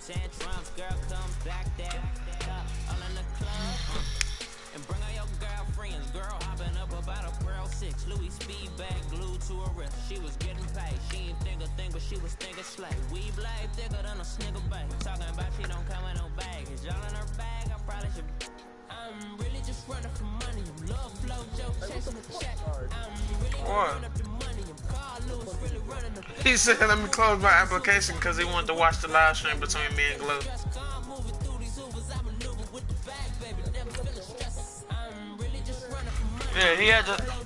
Tantrums, girl, come back there. All in the club. And bring all your girlfriends. Girl hopping up about a Pearl 6. Louis speed bag glued to her wrist. She was getting paid. She ain't think a thing, but she was thinking slay. We blade thicker than a snigger bag. Talking about she don't come with no baggage. Y'all in her bag, I probably should. I'm really just running for money. I'm love flow, joke, chasing the check. I'm really running up the money. I'm Carl Lewis, really running the. He said, let me close my application because he wanted to watch the live stream between me and Glow. Yeah,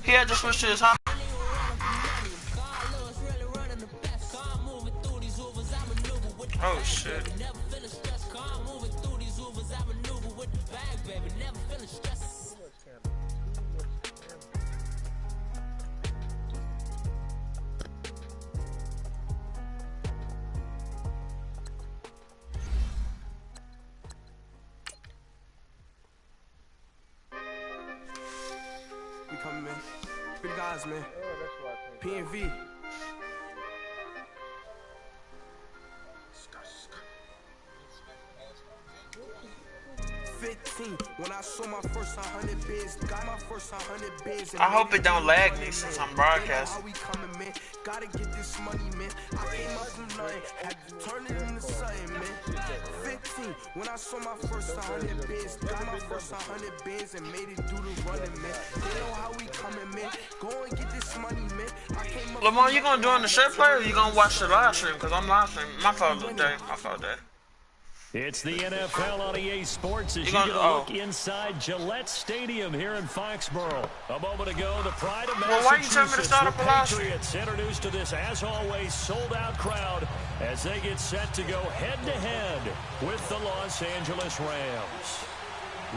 he had to switch to his hot. Oh shit. We coming, man. Pretty guys, man. P and V. 15 when I saw my first 100 bids, got my first 100 bids. I hope it don't lag me since I'm broadcasting. How we coming, man? Gotta get this money, man. I came up from nothing, had to turn it into something, man. 15 when I saw my first 100 bids, got my first 100 bids and made it do the running, man. They know how we coming, man. Go and get this money, man. I came up. Lamar, you gonna join the shirt play or you gonna watch the live stream? Cause I'm live streaming. My fault, Dave. My fault, Dave. It's the NFL on EA Sports as you get a look inside Gillette Stadium here in Foxborough. A moment ago, the pride of Massachusetts, why you telling me to start up a live stream? Patriots introduced to this, as always, sold-out crowd as they get set to go head-to-head with the Los Angeles Rams.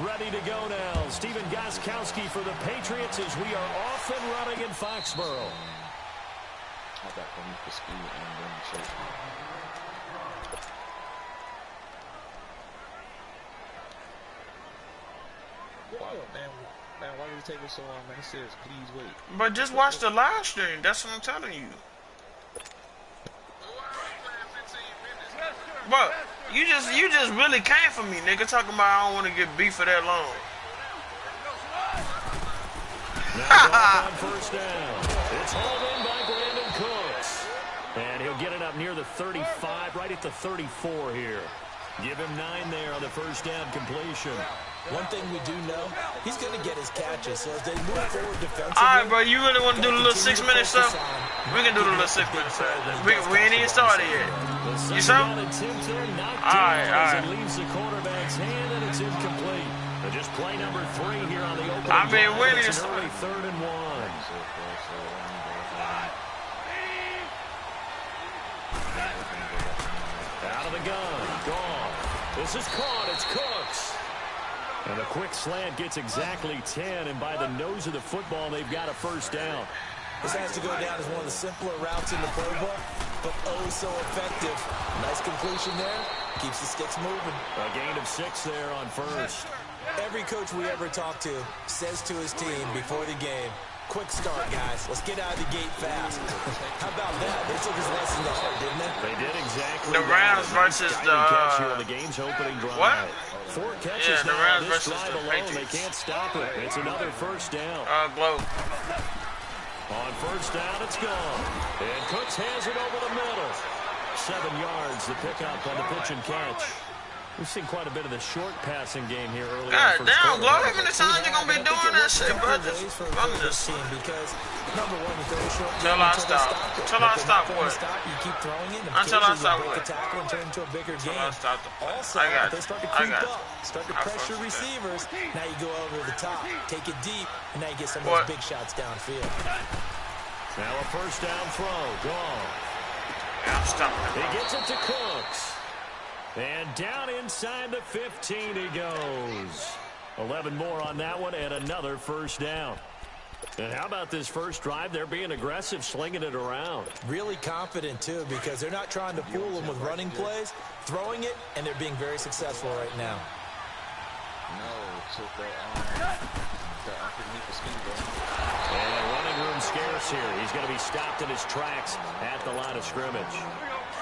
Ready to go now, Stephen Gostkowski for the Patriots as we are off and running in Foxborough. Man, why did it take us so long, man? It says, please wait. But just watch the live stream. That's what I'm telling you. But you just really came for me, nigga. Talking about I don't want to get beat for that long. Now on first down. It's hauled in by Brandon Cooks. And he'll get it up near the 35, right at the 34 here. Give him 9 there on the first down completion. One thing we do know, he's going to get his catches. So as they move forward defensively. All right, bro. You really want to do the little 6-minute stuff? We can do the little 6-minute stuff. We ain't even started yet. You saw? All right. Leaves the quarterback's hand and it's incomplete. Just play number 3 here on the opening. I mean, when it's is an early 3rd and 1. Out of the gun, gone. This is caught. It's Cooks. And a quick slant gets exactly 10, and by the nose of the football, they've got a first down. This has to go down as one of the simpler routes in the playbook, but oh so effective. Nice completion there. Keeps the sticks moving. A gain of 6 there on first. Every coach we ever talk to says to his team before the game, quick start, guys. Let's get out of the gate fast. How about that? They took his lesson to heart, didn't they? They did exactly. The Rams versus the game's opening drive. What? 4 catches the now Rams this versus drive the alone. Patriots. They can't stop it. It's another first down. Glow. On first down, it's gone. And Cooks has it over the middle. 7 yards, the pickup on the pitch and catch. We've seen quite a bit of the short passing game here earlier. God damn, Glow, how many times you gonna be doing that shit, bro? I'm just... Because, number one, you throw a short Till I stop. Till I stop what? You keep throwing it. Until I stop what? Tackle and turn into a bigger game. Also, I got they start to creep up, start to pressure receivers. Now you go over the top, take it deep, and now you get some of those big shots downfield. Now a first down throw, gone. I'm stopping. He gets it to Cooks. And down inside the 15 he goes. 11 more on that one and another first down. And how about this first drive? They're being aggressive, slinging it around. Really confident, too, because they're not trying to fool them with running plays, throwing it, and they're being very successful right now. And running room scarce here. He's going to be stopped in his tracks at the line of scrimmage.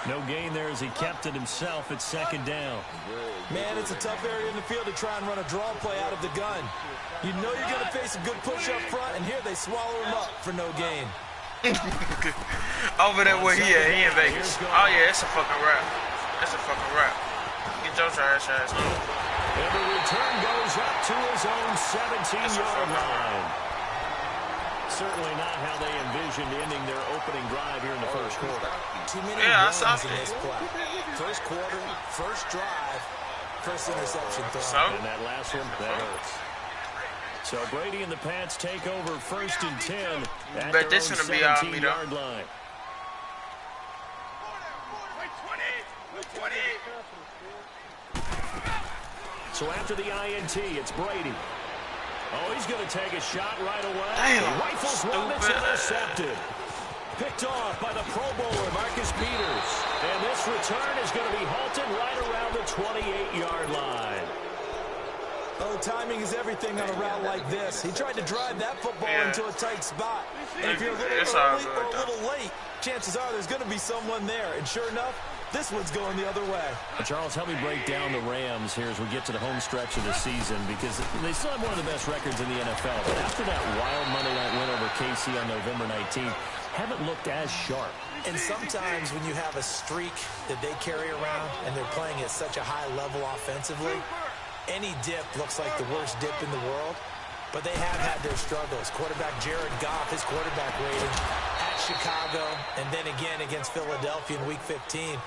No gain there as he kept it himself at second down. Man, it's a tough area in the field to try and run a draw play out of the gun. You know you're going to face a good push up front, and here they swallow him up for no gain. Over there where he at, he in Vegas. Oh yeah, it's a fucking wrap. It's a fucking wrap. Get your trash ass on. And the return goes up to his own 17-yard line. Certainly not how they envisioned ending their opening drive here in the first quarter. Too many runs in this play. First quarter, first drive, first interception throw. So? And that last one, that hurts. So Brady and the Pats take over 1st and 10 at Bet their this own gonna be all me, 17-yard line. So after the INT, it's Brady. Oh, he's going to take a shot right away. Damn, He rifles one that's intercepted. Picked off by the Pro Bowler, Marcus Peters. And this return is going to be halted right around the 28-yard line. Oh, timing is everything on a route like this. He tried to drive that football into a tight spot. And if you're a little early or a little late, chances are there's going to be someone there. And sure enough, this one's going the other way. Charles, help me break down the Rams here as we get to the home stretch of the season, because they still have one of the best records in the NFL. But after that wild Monday night win over KC on November 19th, haven't looked as sharp. And sometimes when you have a streak that they carry around and they're playing at such a high level offensively, any dip looks like the worst dip in the world. But they have had their struggles. Quarterback Jared Goff, his quarterback rating at Chicago, and then again against Philadelphia in Week 15,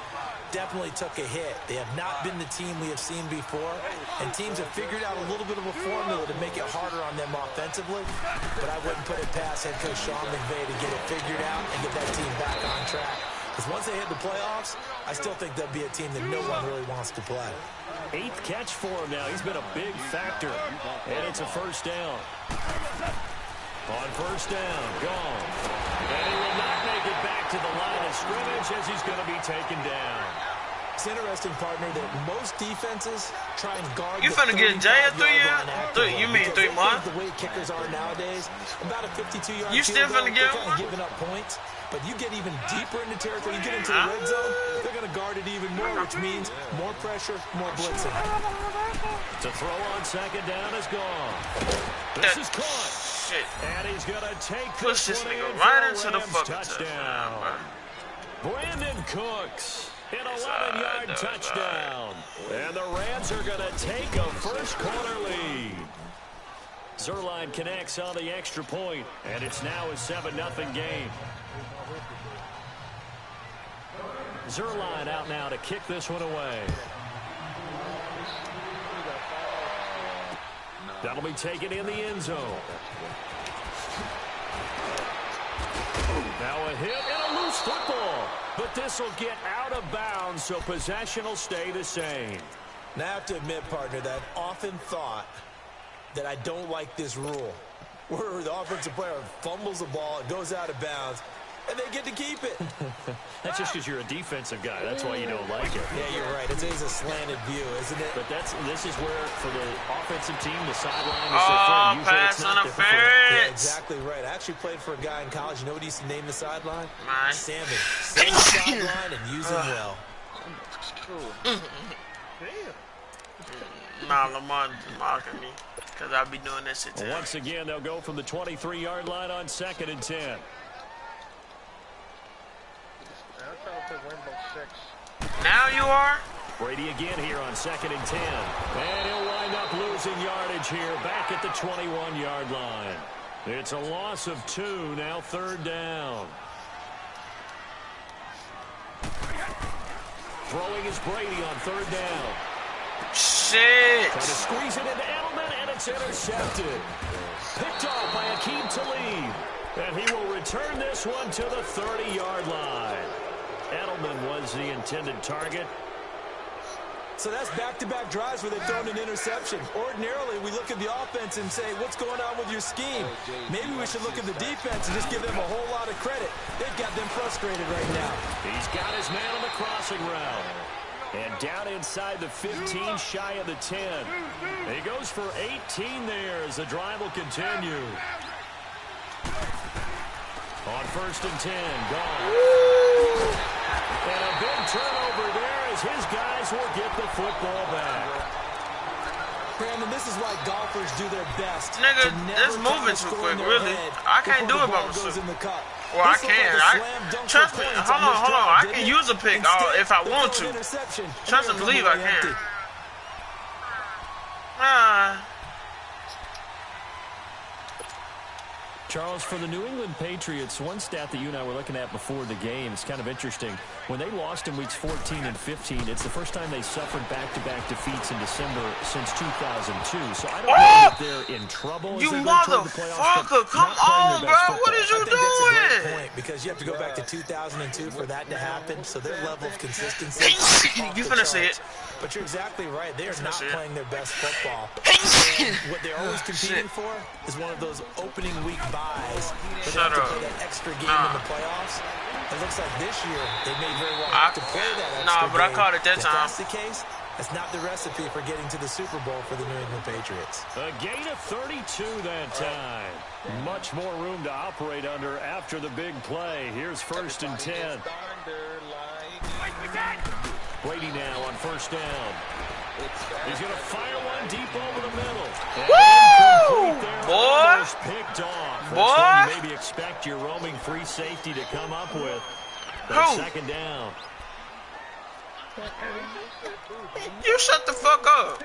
definitely took a hit. They have not been the team we have seen before, and teams have figured out a little bit of a formula to make it harder on them offensively. But I wouldn't put it past head coach Sean McVay to get it figured out and get that team back on track. Because once they hit the playoffs, I still think they'll be a team that no one really wants to play. 8th catch for him now. He's been a big factor. And it's a first down. On first down, gone. And he will not make it back to the line of scrimmage as he's going to be taken down. It's interesting, partner, that most defenses try and guard You finna get Jay at 3 years? You mean 3 months? The way kickers are nowadays, about a 52-yard You still finna get kind of giving up points. But you get even deeper into territory, you get into the red zone, they're going to guard it even more, which means more pressure, more blitzing. To throw on second down is gone. This is caught. Shit. And he's going to take Push this one nigga in right for into the Rams fucking touchdown. Brandon Cooks, an 11-yard touchdown. And the Rams are going to take a first quarter lead. Zerline connects on the extra point, and it's now a 7-0 game. Zerline out now to kick this one away. That'll be taken in the end zone. Now a hit and a loose football. But this will get out of bounds, so possession will stay the same. Now I have to admit, partner, that I've often thought that I don't like this rule, where the offensive player fumbles the ball, it goes out of bounds, and they get to keep it. That's just because you're a defensive guy. That's why you don't like it. Yeah, you're right. It's a slanted view, isn't it? But this is where, for the offensive team, the sideline is their friend. Usually pass it's not interference. Yeah, exactly right. I actually played for a guy in college. You know what he used to name the sideline? Mine. Sammy. Same sideline and use him well. Nah, Lamont is mocking me because I be doing that shit to him. Once again, they'll go from the 23-yard line on 2nd and 10. Now you are? Brady again here on 2nd and 10. And he'll wind up losing yardage here back at the 21-yard line. It's a loss of 2, now 3rd down. Throwing is Brady on 3rd down. Shit. Trying to squeeze it into Edelman, and it's intercepted. Picked off by Akeem Talib. And he will return this one to the 30-yard line. Edelman was the intended target. So that's back-to-back drives where they've thrown an interception. Ordinarily, we look at the offense and say, what's going on with your scheme? Maybe we should look at the defense and just give them a whole lot of credit. They've got them frustrated right now. He's got his man on the crossing route. And down inside the 15, shy of the 10. He goes for 18 there as the drive will continue. On 1st and 10, gone. And a a big turnover there as his guys will get the football back. Brandon, this is why golfers do their best. Nigga, it's moving too quick, really. I can't do it by myself. Well, I can. Trust me. Hold on. I can use a pick if I want to. Trust and believe I can. Charles, for the New England Patriots, one stat that you and I were looking at before the game is kind of interesting. When they lost in weeks 14 and 15, it's the first time they suffered back-to-back defeats in December since 2002. So I don't know if they're in trouble. You motherfucker! Come on, bro! What is you doing? That's a great point, because you have to go back to 2002 for that to happen. So their level of consistency. You finna see it. But you're exactly right. They are not playing their best football. What they're always competing for is one of those opening week buys. They have to play that extra game in the playoffs. It looks like this year they may very well have to play that extra but game. I called it that time. If that's the case, that's not the recipe for getting to the Super Bowl for the New England Patriots. A gain of 32 that time. Much more room to operate under after the big play. Here's 1st and 10. Brady now on 1st down. He's going to fire one deep over the middle. Woo! Boy! Picked off. Boy! You maybe expect your roaming free safety to come up with. But 2nd down. You shut the fuck up.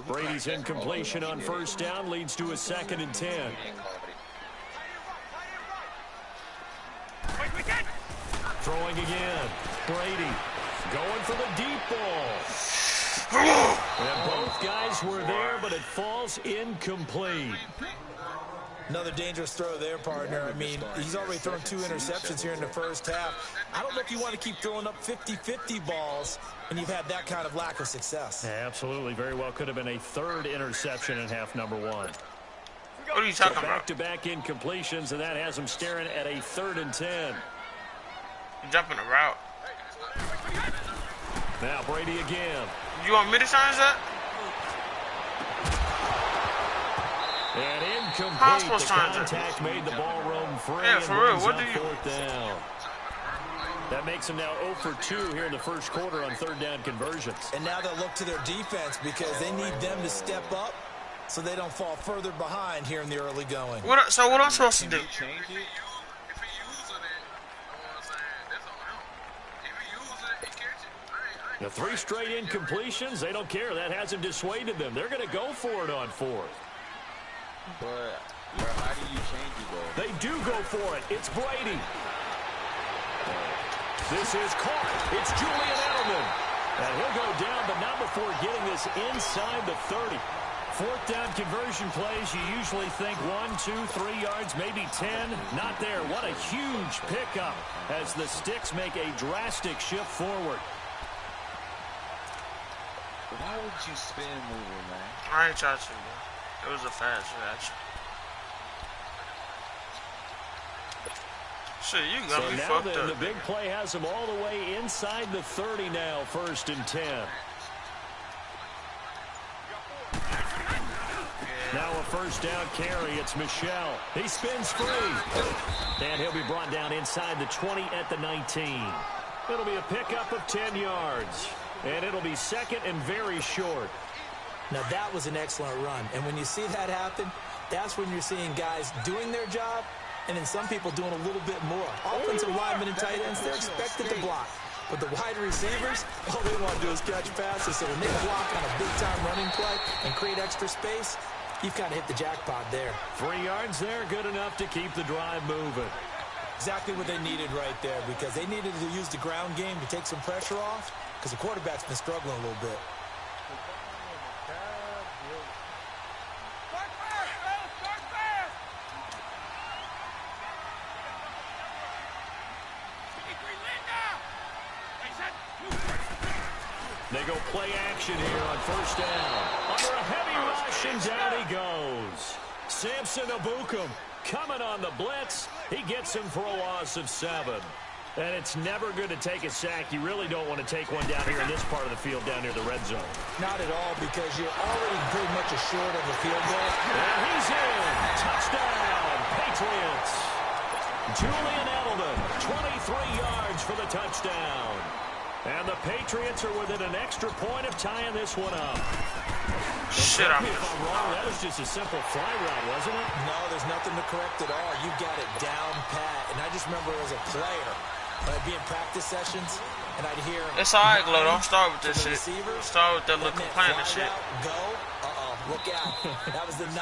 Brady's incompletion on 1st down leads to a 2nd and 10. Throwing again. Brady going for the deep ball. And both guys were there, but it falls incomplete. Another dangerous throw there, partner. I mean, he's already thrown 2 interceptions here in the first half. I don't know if you want to keep throwing up 50-50 balls and you've had that kind of lack of success. Yeah, absolutely. Very well could have been a 3rd interception in half number 1. What are you talking about? Back-to-back incompletions, and that has him staring at a 3rd and 10. Jumping the route. Now Brady again. You want me to change that? And incomplete. How am I supposed The to change contact made the ball roam free. Yeah, for real. What do you? 4th down. That makes him now 0 for 2 here in the first quarter on 3rd down conversions. And now they'll look to their defense because they need them to step up so they don't fall further behind here in the early going. So what I'm supposed to do? The 3 straight incompletions, they don't care. That hasn't dissuaded them. They're going to go for it on 4th. But how do you change it, though? They do go for it. It's Brady. This is caught. It's Julian Edelman. And he'll go down, but not before getting this inside the 30. 4th down conversion plays, you usually think 1, 2, 3 yards, maybe 10. Not there. What a huge pickup as the Sticks make a drastic shift forward. Why would you spin moving, man? I ain't trying to, bro. It was a fast reaction. Shit, you got me fucked up. The big play has him all the way inside the 30 now, 1st and 10. Now a 1st down carry. It's Michelle. He spins free. And he'll be brought down inside the 20 at the 19. It'll be a pickup of 10 yards. And it'll be 2nd and very short. Now that was an excellent run. And when you see that happen, that's when you're seeing guys doing their job and then some people doing a little bit more. Offensive linemen and tight ends, they're expected to block. But the wide receivers, all they want to do is catch passes. So when they block on a big-time running play and create extra space, you've kind of hit the jackpot there. 3 yards there, good enough to keep the drive moving. Exactly what they needed right there, because they needed to use the ground game to take some pressure off, because the quarterback's been struggling a little bit. They go play action here on 1st down. Under a heavy rush, and down he goes. Samson Abukum coming on the blitz. He gets him for a loss of 7. And it's never good to take a sack. You really don't want to take one down here in this part of the field, down near the red zone. Not at all, because you're already pretty much assured of the field goal. And he's in. Touchdown, Patriots. Julian Edelman, 23 yards for the touchdown. And the Patriots are within an extra point of tying this one up. Shit, I'm wrong. That was just a simple fly route, wasn't it? No, there's nothing to correct at all. You got it down pat. And I just remember as a player, when I'd be in practice sessions, and I'd hear... It's alright, Glow. Don't start with this shit. Start with that little complaining shit. Go. Look out. That was the 9,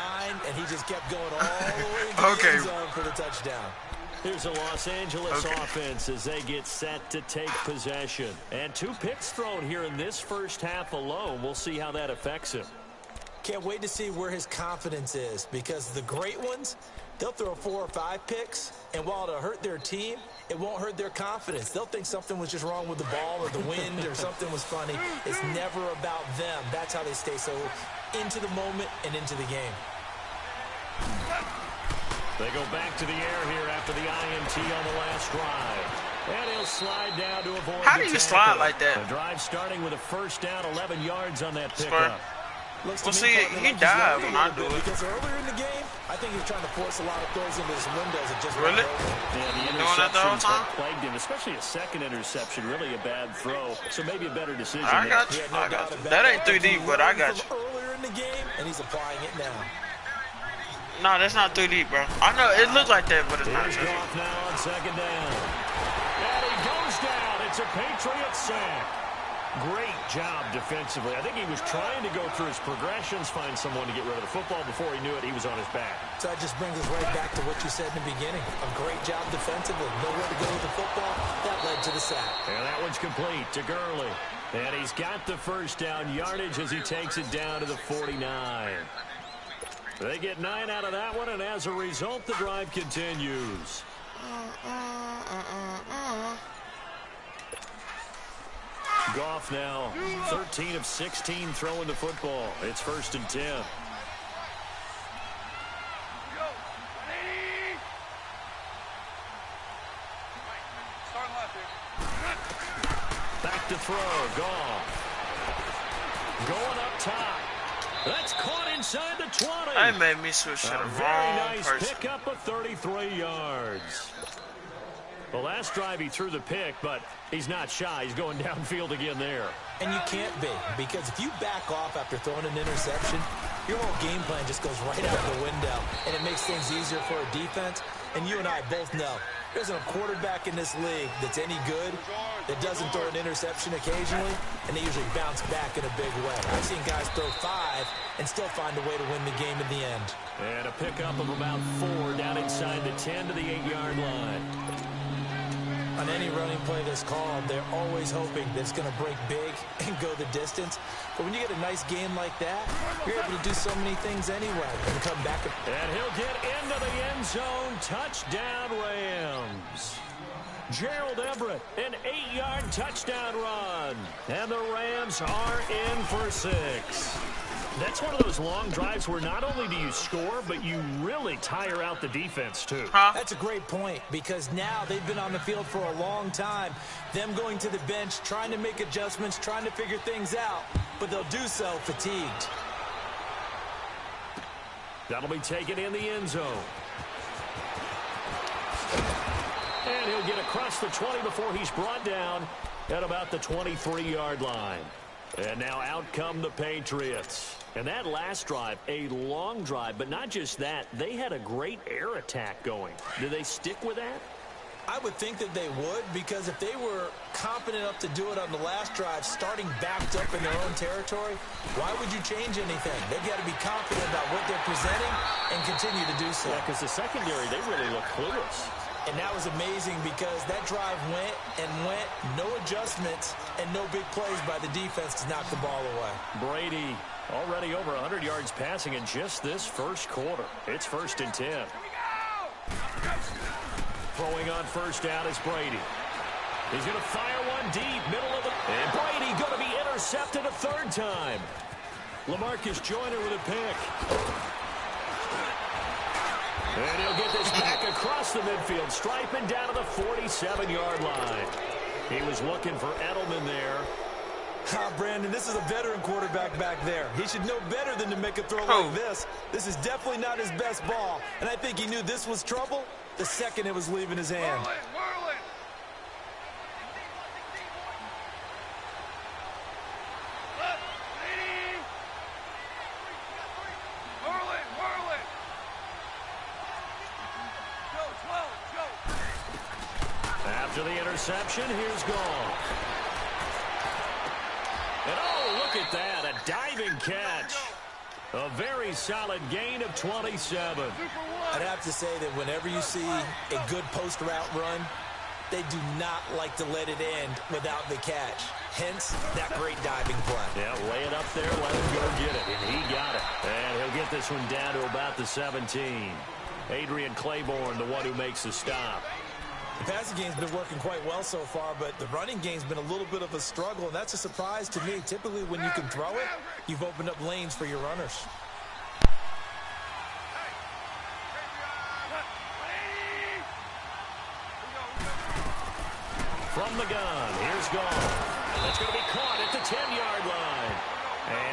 and he just kept going all the way to the end zone for the touchdown. Here's the Los Angeles offense as they get set to take possession. And 2 picks thrown here in this first half alone. We'll see how that affects him. Can't wait to see where his confidence is, because the great ones, they'll throw 4 or 5 picks, and while it'll hurt their team, it won't hurt their confidence. They'll think something was just wrong with the ball or the wind or something was funny. It's never about them. That's how they stay so into the moment and into the game. They go back to the air here after the INT on the last drive. And he'll slide down to avoid How do you slide like that? The drive starting with a first down, 11 yards on that pickup. Well, see, he died when I do it. Because earlier in the game, I think he was trying to force a lot of throws into his windows. And just really? Yeah, the interceptions that plagued him, especially a second interception, really a bad throw. So maybe a better decision. I got you. I got you. That ain't 3 deep, but I got you. Earlier in the game, and he's applying it now. No, that's not 3 deep, bro. I know it looks like that, but it's not. Here's Goff now on second down. And he goes down. It's a Patriot sack. Great job defensively. I think he was trying to go through his progressions, find someone to get rid of the football. Before he knew it, he was on his back. So that just brings us right back to what you said in the beginning. A great job defensively. Nowhere to go with the football. That led to the sack. And that one's complete to Gurley. And he's got the first down yardage as he takes it down to the 49. They get 9 out of that one, and as a result, the drive continues. Goff now 13 of 16 throwing the football. It's 1st and 10. Back to throw. Goff. Going up top. That's caught inside the 20. That made me switch to the wrong nice person. Pick up of 33 yards. The last drive he threw the pick, but he's not shy. He's going downfield again there. And you can't be, because if you back off after throwing an interception, your whole game plan just goes right out the window, and it makes things easier for a defense. And you and I both know there's a quarterback in this league that's any good that doesn't throw an interception occasionally, and they usually bounce back in a big way. I've seen guys throw 5 and still find a way to win the game in the end. And a pickup of about 4 down inside the 10 to the 8-yard line. On any running play that's called, they're always hoping that it's going to break big and go the distance. But when you get a nice game like that, you're able to do so many things anyway and come back. And he'll get into the end zone. Touchdown, Rams. Gerald Everett, an 8-yard touchdown run. And the Rams are in for 6. That's one of those long drives where not only do you score, but you really tire out the defense, too. That's a great point, because now they've been on the field for a long time. Them going to the bench, trying to make adjustments, trying to figure things out, but they'll do so fatigued. That'll be taken in the end zone. And he'll get across the 20 before he's brought down at about the 23-yard line. And now out come the Patriots. And that last drive, a long drive, but not just that. They had a great air attack going. Do they stick with that? I would think that they would, because if they were confident enough to do it on the last drive, starting backed up in their own territory, why would you change anything? They've got to be confident about what they're presenting and continue to do so. Yeah, because the secondary, they really look clueless. And that was amazing, because that drive went and went, no adjustments, and no big plays by the defense to knock the ball away. Brady already over 100 yards passing in just this first quarter. It's 1st and 10. Throwing on first down is Brady. He's going to fire one deep, middle of the... And Brady going to be intercepted a 3rd time. LaMarcus Joyner with a pick. And he'll get this back across the midfield stripe and down to the 47-yard line. He was looking for Edelman there. Brandon, this is a veteran quarterback back there. He should know better than to make a throw like this. This is definitely not his best ball, and I think he knew this was trouble the second it was leaving his hand. After the interception, here's Goff. And oh, look at that, a diving catch. A very solid gain of 27. I'd have to say that whenever you see a good post route run, they do not like to let it end without the catch. Hence, that great diving play. Yeah, lay it up there, let him go get it. And he got it. And he'll get this one down to about the 17. Adrian Claiborne, the one who makes the stop. The passing game's been working quite well so far, but the running game's been a little bit of a struggle, and that's a surprise to me. Typically, when you can throw it, you've opened up lanes for your runners. From the gun, here's Goff. That's going to be caught at the 10-yard line.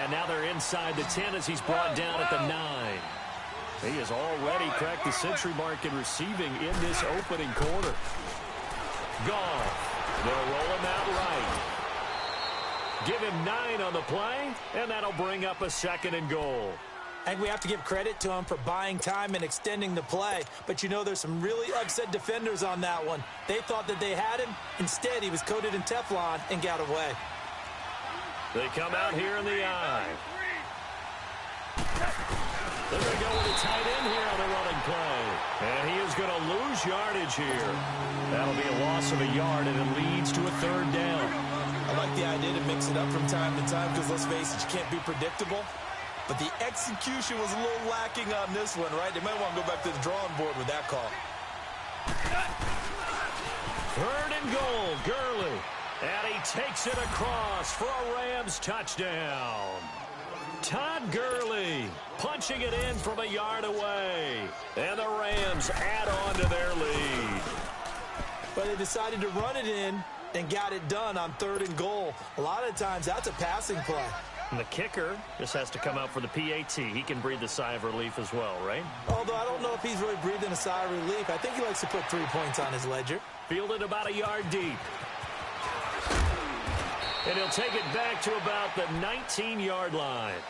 And now they're inside the 10 as he's brought down at the 9. He has already cracked the century mark in receiving in this opening quarter. Goff, they'll roll him out right. Give him 9 on the play, and that'll bring up a 2nd and goal. I think we have to give credit to him for buying time and extending the play. But, you know, there's some really upset defenders on that one. They thought that they had him. Instead, he was coated in Teflon and got away. They come out here in the eye. They're going to go with a tight end here on the running play. And he is going to lose yardage here. That'll be a loss of a yard, and it leads to a 3rd down. I like the idea to mix it up from time to time because, let's face it, you can't be predictable. But the execution was a little lacking on this one, right? They might want to go back to the drawing board with that call. 3rd and goal, Gurley. And he takes it across for a Rams touchdown. Todd Gurley punching it in from a yard away. And the Rams add on to their lead. But they decided to run it in and got it done on 3rd and goal. A lot of times, that's a passing play. And the kicker just has to come out for the PAT. He can breathe a sigh of relief as well, right? Although I don't know if he's really breathing a sigh of relief. I think he likes to put 3 points on his ledger. Fielded about a yard deep. And he'll take it back to about the 19-yard line.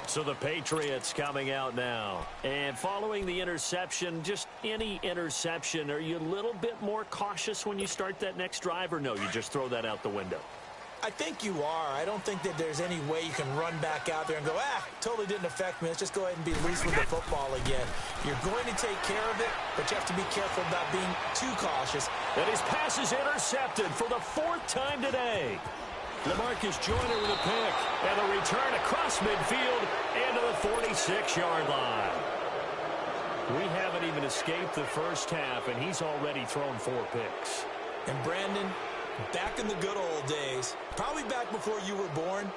So the Patriots coming out now. And following the interception, just any interception, are you a little bit more cautious when you start that next drive, or no, you just throw that out the window? I think you are. I don't think that there's any way you can run back out there and go, totally didn't affect me. Let's just go ahead and be loose with the football again. You're going to take care of it, but you have to be careful about being too cautious. And his pass is intercepted for the 4th time today. LaMarcus Joyner with a pick, and a return across midfield into the 46-yard line. We haven't even escaped the first half, and he's already thrown 4 picks. And Brandon, back in the good old days, probably back before you were born,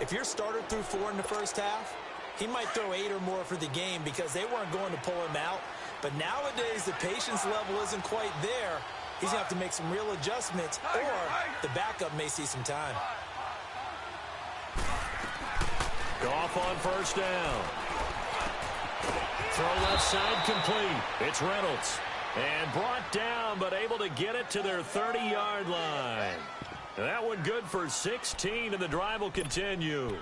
if your starter threw 4 in the first half, he might throw 8 or more for the game because they weren't going to pull him out. But nowadays, the patience level isn't quite there. He's going to have to make some real adjustments, or the backup may see some time. Goff on 1st down. Throw left side complete. It's Reynolds. And brought down, but able to get it to their 30-yard line. That one good for 16, and the drive will continue.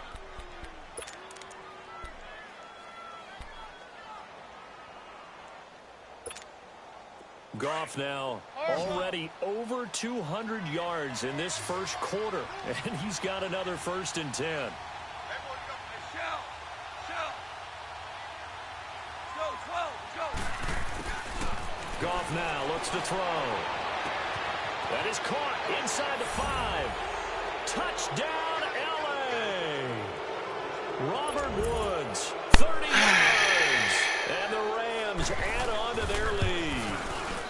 Goff now already over 200 yards in this first quarter, and he's got another 1st and 10. Goff now looks to throw. That is caught inside the 5. Touchdown, L.A. Robert Woods, 30 yards, and the Rams add on to their lead.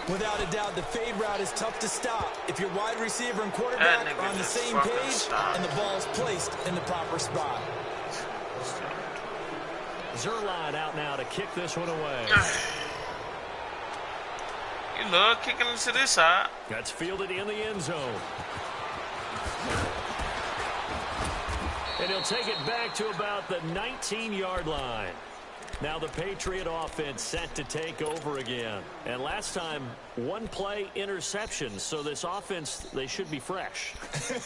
Without a doubt, the fade route is tough to stop if your wide receiver and quarterback are on the same page and the ball's placed in the proper spot. Zerline out now to kick this one away. You love kicking them to this side. That's fielded in the end zone. And he'll take it back to about the 19-yard line. Now the Patriot offense set to take over again. And last time, one play interception. So this offense, they should be fresh.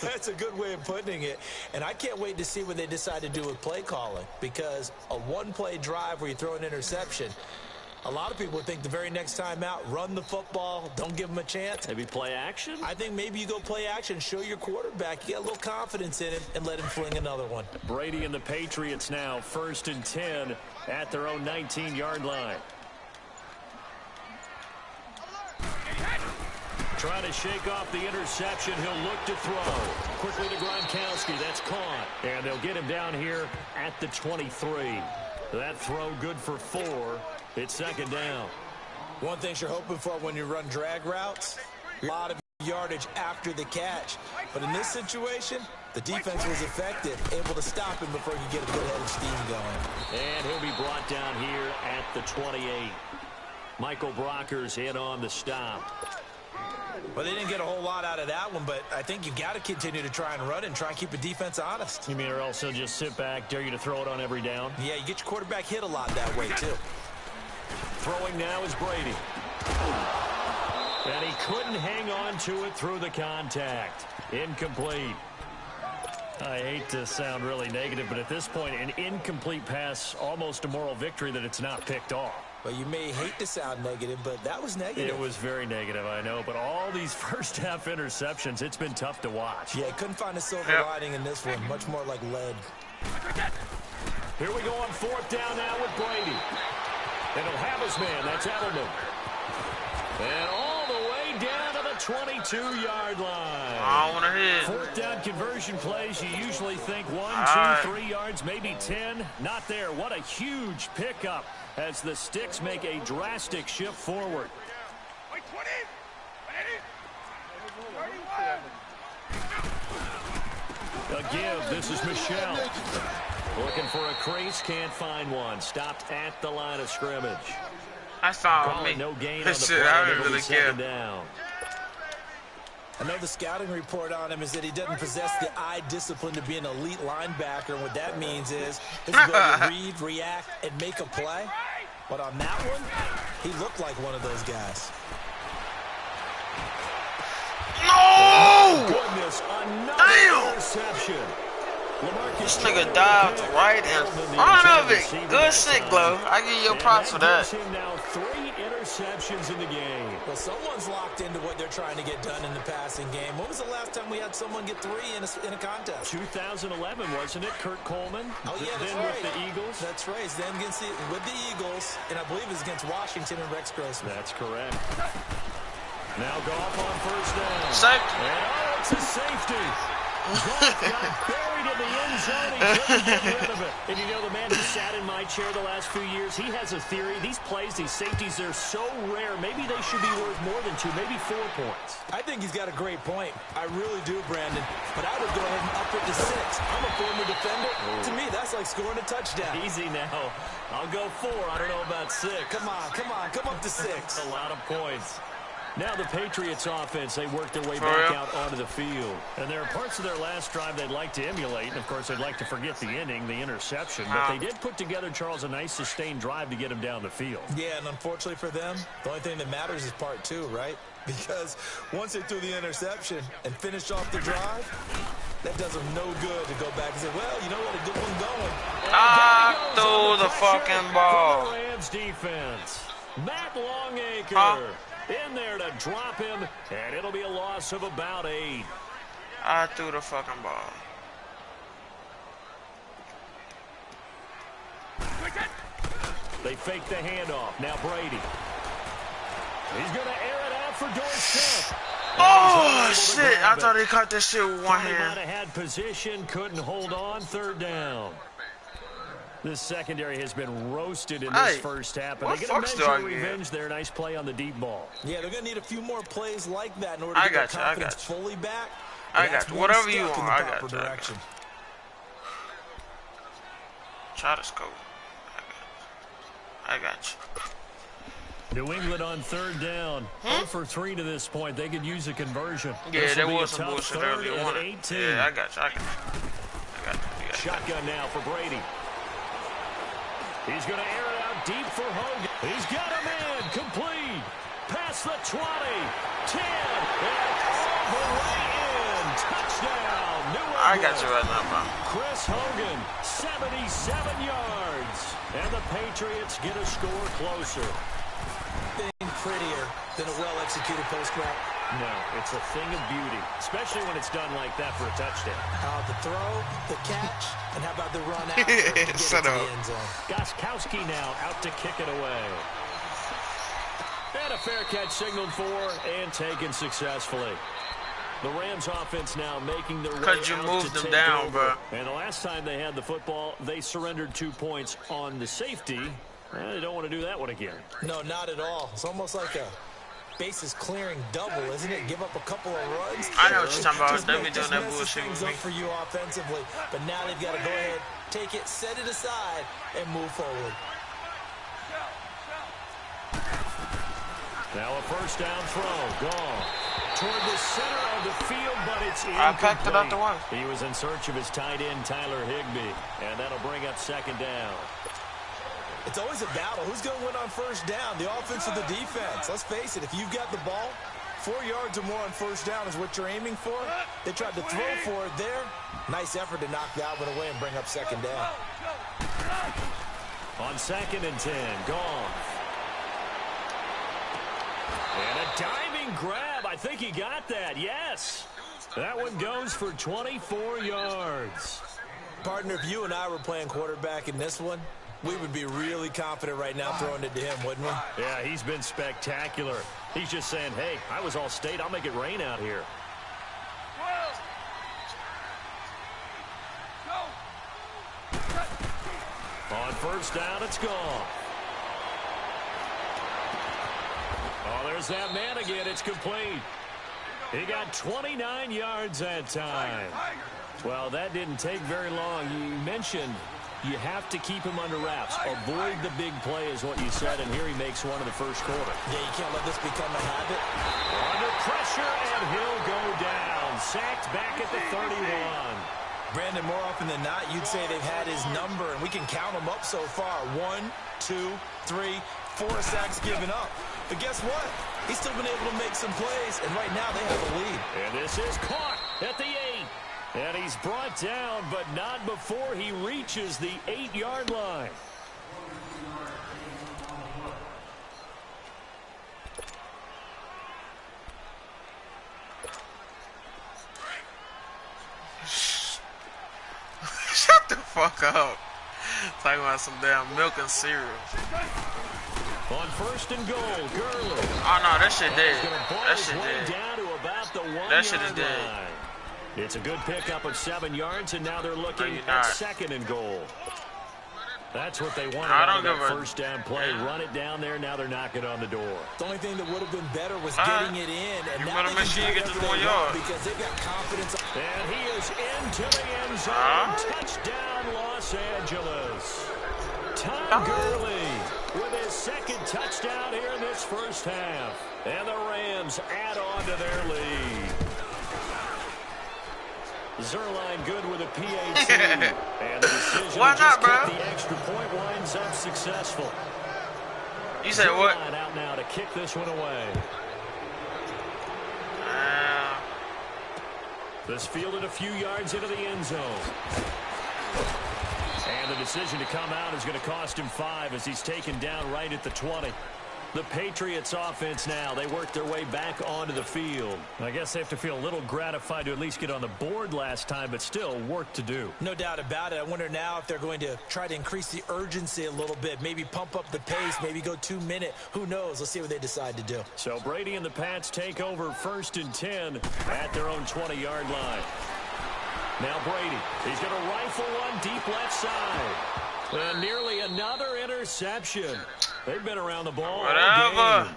That's a good way of putting it. And I can't wait to see what they decide to do with play calling. Because a one-play drive where you throw an interception, a lot of people would think the very next time out, run the football, don't give them a chance. Maybe play action? I think maybe you go play action, show your quarterback, you get a little confidence in him, and let him fling another one. Brady and the Patriots now 1st and 10 at their own 19-yard line. Trying to shake off the interception. He'll look to throw. Quickly to Gronkowski. That's caught. And they'll get him down here at the 23. That throw good for 4. It's 2nd down. One thing you're hoping for when you run drag routes, a lot of yardage after the catch. But in this situation, the defense was effective, able to stop him before he could get a good head of steam going. And he'll be brought down here at the 28. Michael Brockers in on the stop. Well, they didn't get a whole lot out of that one, but I think you got to continue to try and run and try and keep the defense honest. You mean or else he'll just sit back, dare you to throw it on every down? Yeah, you get your quarterback hit a lot that way, too. Throwing now is Brady. And he couldn't hang on to it through the contact. Incomplete. I hate to sound really negative, but at this point, an incomplete pass, almost a moral victory that it's not picked off. Well, you may hate to sound negative, but that was negative. It was very negative, I know. But all these first-half interceptions, it's been tough to watch. Yeah, couldn't find a silver lining in this one. Much more like lead. Here we go on 4th down now with Brady. And he'll have his man. That's Edelman. And all the way down to the 22-yard line. I want to hit. 4th down conversion plays, you usually think 1, 2, 3 yards, maybe 10. Not there. What a huge pickup as the Sticks make a drastic shift forward. A give. This is Michelle. Looking for a crease, can't find one. Stopped at the line of scrimmage. That's all me. No gain on the Shit, play. I didn't really care. Down. I know the scouting report on him is that he doesn't possess the eye discipline to be an elite linebacker. And what that means is his ability to read, react, and make a play. But on that one, he looked like one of those guys. No! Oh, goodness, another Damn! interception. This nigga dived right in front of it. Good sick, Glow. I give you your props for that. Now 3 interceptions in the game. Well, someone's locked into what they're trying to get done in the passing game. When was the last time we had someone get 3 in a contest? 2011, wasn't it? Kurt Coleman. Oh, yeah, that's then right. with the Eagles. That's right. Then with the Eagles, and I believe it was against Washington and Rex Grossman. That's correct. Now Goff on 1st down. Safety. And it's a safety. Goff got buried in the end zone. He couldn't get rid of it. And you know, the man who sat in my chair the last few years, he has a theory. These plays, these safeties, they're so rare. Maybe they should be worth more than 2, maybe 4 points. I think he's got a great point. I really do, Brandon. But I would go ahead and up it to 6. I'm a former defender. To me, that's like scoring a touchdown. Easy now. I'll go 4. I don't know about 6. Come on. Come up to 6. A lot of points. Now the Patriots offense, they work their way back out onto the field. And there are parts of their last drive they'd like to emulate. And, of course, they'd like to forget the inning, the interception. But they did put together, Charles, a nice sustained drive to get him down the field. Yeah, and unfortunately for them, the only thing that matters is part 2, right? Because once they threw the interception and finished off the drive, that does them no good to go back and say, well, you know what, a good one going. Threw the fucking ball. Rams defense. Matt Longacre. In there to drop him, and it'll be a loss of about 8. I threw the fucking ball. They fake the handoff. Now Brady. He's going to air it out for Dorsett. Oh, shit. I thought he caught this shit with one He might hand. have had position, couldn't hold on. 3rd down. This secondary has been roasted in this first half, and they get a measure of revenge there. Nice play on the deep ball. Yeah, they're going to need a few more plays like that in order to get their confidence fully back. I got you. Whatever you want, I got you. Try to scope. I got you. New England on 3rd down. 0 for 3 to this point. They could use a conversion. Yeah, there was some bullshit earlier. Yeah, I got you. Shotgun now for Brady. He's going to air it out deep for Hogan. He's got a man. Complete. Past the 20. 10. And all the way in. Touchdown. New England. I got you right now, bro. Chris Hogan, 77 yards. And the Patriots get a score closer. Thing prettier than a well-executed post route. No, it's a thing of beauty, especially when it's done like that for a touchdown. The throw, the catch, and how about the run after to get it to the end zone. Goskowski now out to kick it away. And a fair catch signaled for and taken successfully. The Rams offense now making their way out you to moved them take down, over. bro. And the last time they had the football, they surrendered 2 points on the safety. They don't want to do that one again. No, not at all. It's almost like a bases clearing double, isn't it? Give up a couple of runs. I know what you're talking about. They be Just doing that messes bullshit things with up me. for you offensively. But now they've got to go ahead, take it, set it aside, and move forward. Now a first down throw, gone. Toward the center of the field, but it's incomplete. I packed it out the way. He was in search of his tight end, Tyler Higbee, and that'll bring up second down. It's always a battle. Who's going to win on first down, the offense or the defense? Let's face it, if you've got the ball, 4 yards or more on first down is what you're aiming for. They tried to throw for it there. Nice effort to knock that one away and bring up second down. On 2nd and 10, gone. And a diving grab. I think he got that. Yes. That one goes for 24 yards. Partner, if you and I were playing quarterback in this one, we would be really confident right now throwing it to him, wouldn't we? Yeah, he's been spectacular. He's just saying, hey, I was all state. I'll make it rain out here. On first down, it's gone. Oh, there's that man again. It's complete. He got 29 yards that time. Well, that didn't take very long. You mentioned you have to keep him under wraps. Avoid the big play is what you said, and here he makes one in the first quarter. Yeah, you can't let this become a habit. Under pressure, and he'll go down. Sacked back at the 31. Brandon, more often than not, you'd say they've had his number, and we can count them up so far. 1, 2, 3, 4 sacks given up. But guess what? He's still been able to make some plays, and right now they have a lead. And this is caught at the 8. And he's brought down, but not before he reaches the 8-yard line. Shut the fuck up. Talking about some damn milk and cereal. On first and goal, Gurley. Oh no, that shit dead. That shit dead. dead. Down to about the 1 That shit is yard dead. line. It's a good pickup of 7 yards, and now they're looking you're at not. 2nd and goal. That's what they wanted I out don't of that give a first down play. Run it down there. Now they're knocking on the door. The only thing that would have been better was Alright. getting it in. And You now better they make can sure you do get to the whatever 1 they yard. want because they've got confidence. And he is into the end zone. Touchdown, Los Angeles. Tom Gurley with his 2nd touchdown here in this first half. And the Rams add on to their lead. Zerline good with a PAT. And the decision Why to just not, bro? kick the extra point winds up successful. You said what? Zerline out now to kick this one away. This fielded a few yards into the end zone. And the decision to come out is going to cost him 5 as he's taken down right at the 20. The Patriots offense now, they work their way back onto the field. I guess they have to feel a little gratified to at least get on the board last time, but still work to do. No doubt about it. I wonder now if they're going to try to increase the urgency a little bit, maybe pump up the pace, maybe go 2 minute. Who knows? Let's see what they decide to do. So Brady and the Pats take over 1st and 10 at their own 20-yard line. Now Brady, he's going to rifle one deep left side. And nearly another interception. They've been around the ball all game.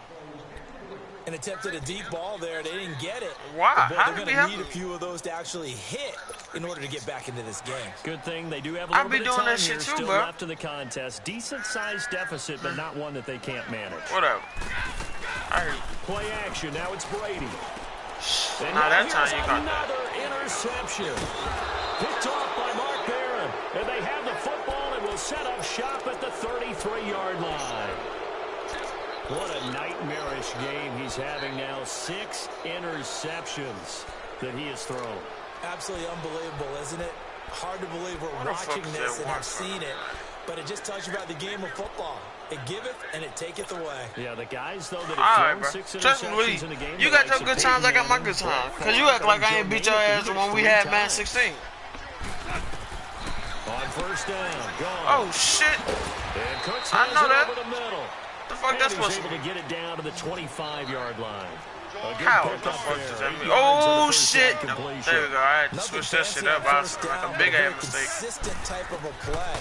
And attempted a deep ball there. They didn't get it. Why? Boy, How they're did going we to need a few of those to actually hit in order to get back into this game. Good thing they do have a little bit of time that here shit too, still bro. left in the contest. Decent-sized deficit, but not one that they can't manage. Whatever. I hear you. Play action. Now it's Brady. And Now that here's time you got that. another interception. Picked off by Mark Barron. run. And they have the football and will set up shop at the 33-yard line. What a nightmarish game he's having now. 6 interceptions that he has thrown. Absolutely unbelievable, isn't it? Hard to believe we're watching this and have seen it. But it just tells you about the game of football. It giveth and it taketh away. Yeah, the guys, though, that have thrown 6 interceptions in the game. You got your good times, I got my good times. Because you act like I ain't beat your ass when we had Madden 16. On first down, gone. Oh, shit. I know that. The fuck that's supposed to be? Able to get it down to the 25-yard line. How the fuck does that mean? Oh, shit. There we go. I had to switch that shit up. I was like a big-ass mistake. Consistent type of a play.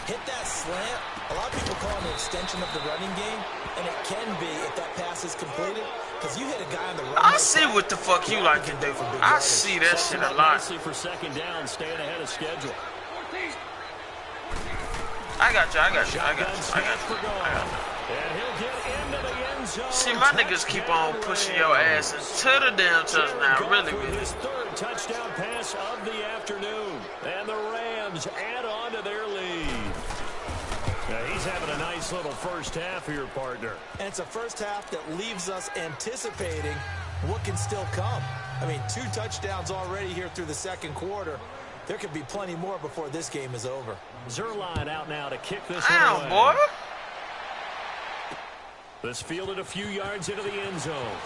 Hit that slant. A lot of people call it an extension of the running game, and it can be if that pass is completed, because you hit a guy on the run. I see what the fuck you like to do. I see that shit a lot. For second down, staying ahead of schedule. I got you. And he'll get into the end zone. See, my niggas keep on pushing your ass into the damn touchdown. Really. His 3rd touchdown pass of the afternoon. And the Rams add on to their lead. Now he's having a nice little first half here, partner. And it's a first half that leaves us anticipating what can still come. I mean, 2 touchdowns already here through the second quarter. There could be plenty more before this game is over. Zerline out now to kick this one away. Boy. This fielded a few yards into the end zone.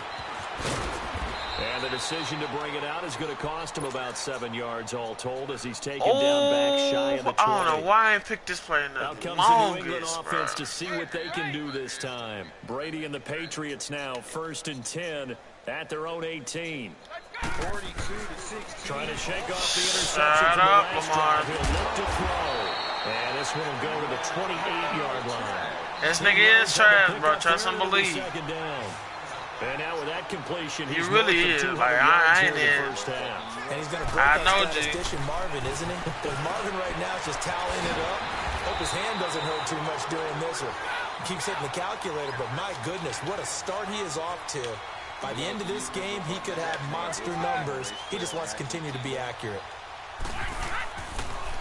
And the decision to bring it out is going to cost him about 7 yards all told as he's taken down back shy of the 20. I don't know why I picked this play in the Out comes the New England offense to see what they can do this time. Brady and the Patriots now 1st and 10 at their own 18. 42 to 16. Trying to shake off the interception from the last drive. He'll look to throw. And this one will go to the 28-yard line. This nigga is trash, bro. Trust and believe. And now with that completion, he really is. Like, I ain't in. And he's going to break that statistician Marvin, isn't he? Because Marvin right now is just tallying it up. Hope his hand doesn't hurt too much during this one. He keeps hitting the calculator, but my goodness, what a start he is off to. By the end of this game, he could have monster numbers. He just wants to continue to be accurate.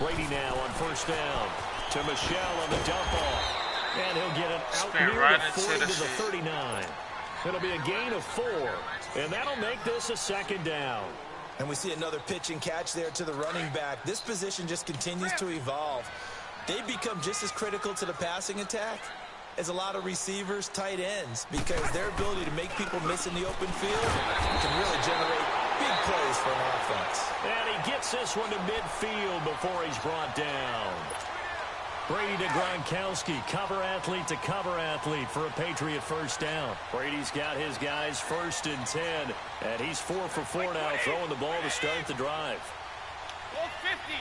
Brady now on first down to Michelle on the dump off. And he'll get it out near right the 40 to the 39. It'll be a gain of 4. And that'll make this a second down. And we see another pitch and catch there to the running back. This position just continues to evolve. They become just as critical to the passing attack as a lot of receivers, tight ends, because their ability to make people miss in the open field can really generate big plays for an offense. And he gets this one to midfield before he's brought down. Brady to Gronkowski, cover athlete to cover athlete for a Patriot first down. Brady's got his guys 1st and 10, and he's 4 for 4 now, throwing the ball to start the drive. 50.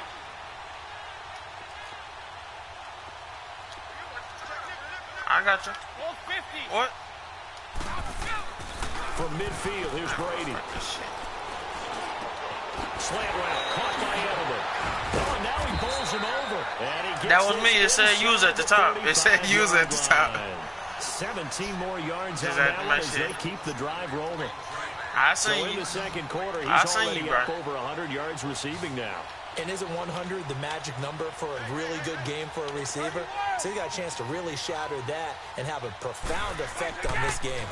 I got you. What? From midfield, here's Brady. Slant route, caught by Edelman. Oh, and now he bowls him over. And he gets that was me. It said use at the top. It said use at the top. 17 more yards on that one as they keep the drive rolling. I see so you. In the second quarter, he's already up over 100 yards receiving now. And isn't 100 the magic number for a really good game for a receiver? So you got a chance to really shatter that and have a profound effect on this game.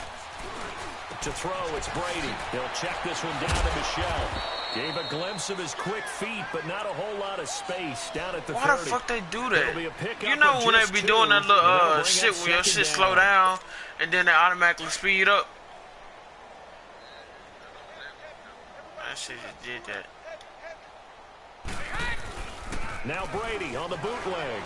To throw, it's Brady. He'll check this one down to Michelle. Gave a glimpse of his quick feet, but not a whole lot of space down at the 30. Why the fuck they do that? You know when they be doing that little shit where your shit slow down and then they automatically speed up? That shit just did that. Now Brady on the bootleg.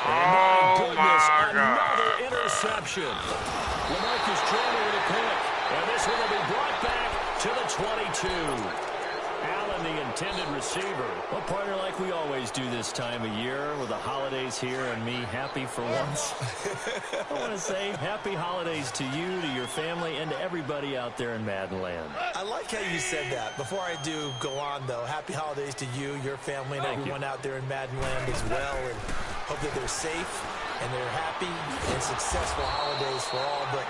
Oh, my God. Another interception. LaMarcus Joyner with a pick. And this one will be brought back to the 22. Allen, the intended receiver. Well, partner, like we always do this time of year with the holidays here and me happy for once. I want to say happy holidays to you, to your family, and to everybody out there in Madden land. I like how you said that. Before I do go on, though, happy holidays to you, your family, and everyone out there in Madden land as well. And hope that they're safe and they're happy and successful holidays for all. But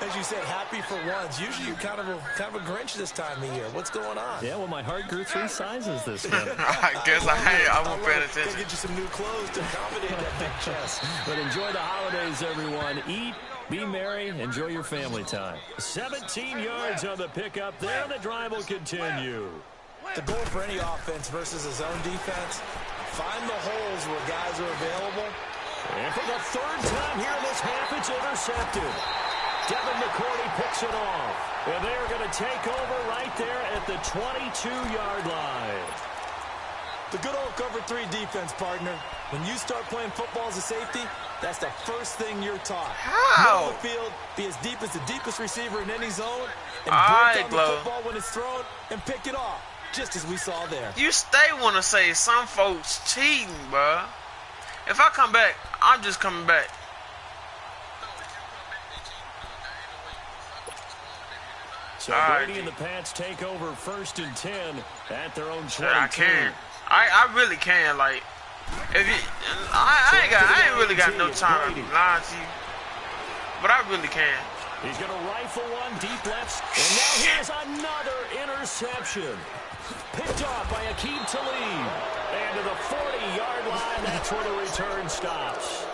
As you said, happy for once. Usually you're kind of a Grinch this time of year. What's going on? Yeah, well, my heart grew 3 sizes this month. I guess I won't pay attention. Gotta get you some new clothes to accommodate that big chest. But enjoy the holidays, everyone. Eat, be merry, enjoy your family time. 17 yards on the pickup there. The drive will continue. The goal for any offense versus a zone defense, find the holes where guys are available. And for the 3rd time here in this half, it's intercepted. Devin McCourty picks it off. And they're going to take over right there at the 22-yard line. The good old cover 3 defense, partner. When you start playing football as a safety, that's the first thing you're taught. How? Get on the field, be as deep as the deepest receiver in any zone, and break down the football when it's thrown and pick it off, just as we saw there. You stay want to say some folks cheating, bruh. If I come back, I'm just coming back. So Brady and the Pats take over 1st and 10 at their own 22. I can. I really can. Like, if you, I ain't really got no time to lie to you, but I really can. He's going to rifle one deep left, and now here's another interception. Picked off by Akeem Talib. And to the 40-yard line, that's where the return stops.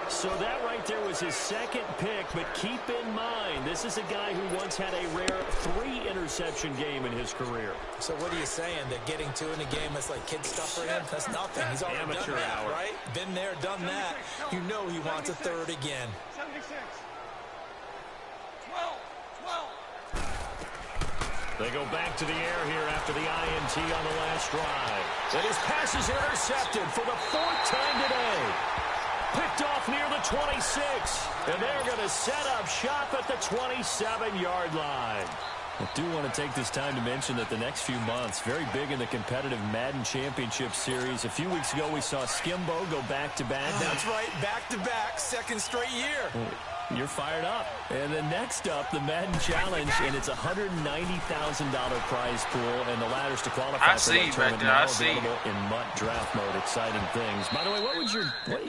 So that right there was his 2nd pick, but keep in mind, this is a guy who once had a rare 3-interception game in his career. So what are you saying, that getting 2 in a game is like kid stuff for him? That's nothing. He's already done that, right? Been there, done that. You know he wants a 3rd again. 76. 12. They go back to the air here after the INT on the last drive. And his pass is intercepted for the 4th time today. Picked off near the 26. And they're going to set up shop at the 27-yard line. I do want to take this time to mention that the next few months, very big in the competitive Madden Championship Series. A few weeks ago, we saw Skimbo go back-to-back. That's right, back-to-back, 2nd straight year. You're fired up. And then next up, the Madden Challenge, and it's a $190,000 prize pool, and the ladders to qualify for that tournament now available in MUT draft mode. Exciting things. By the way,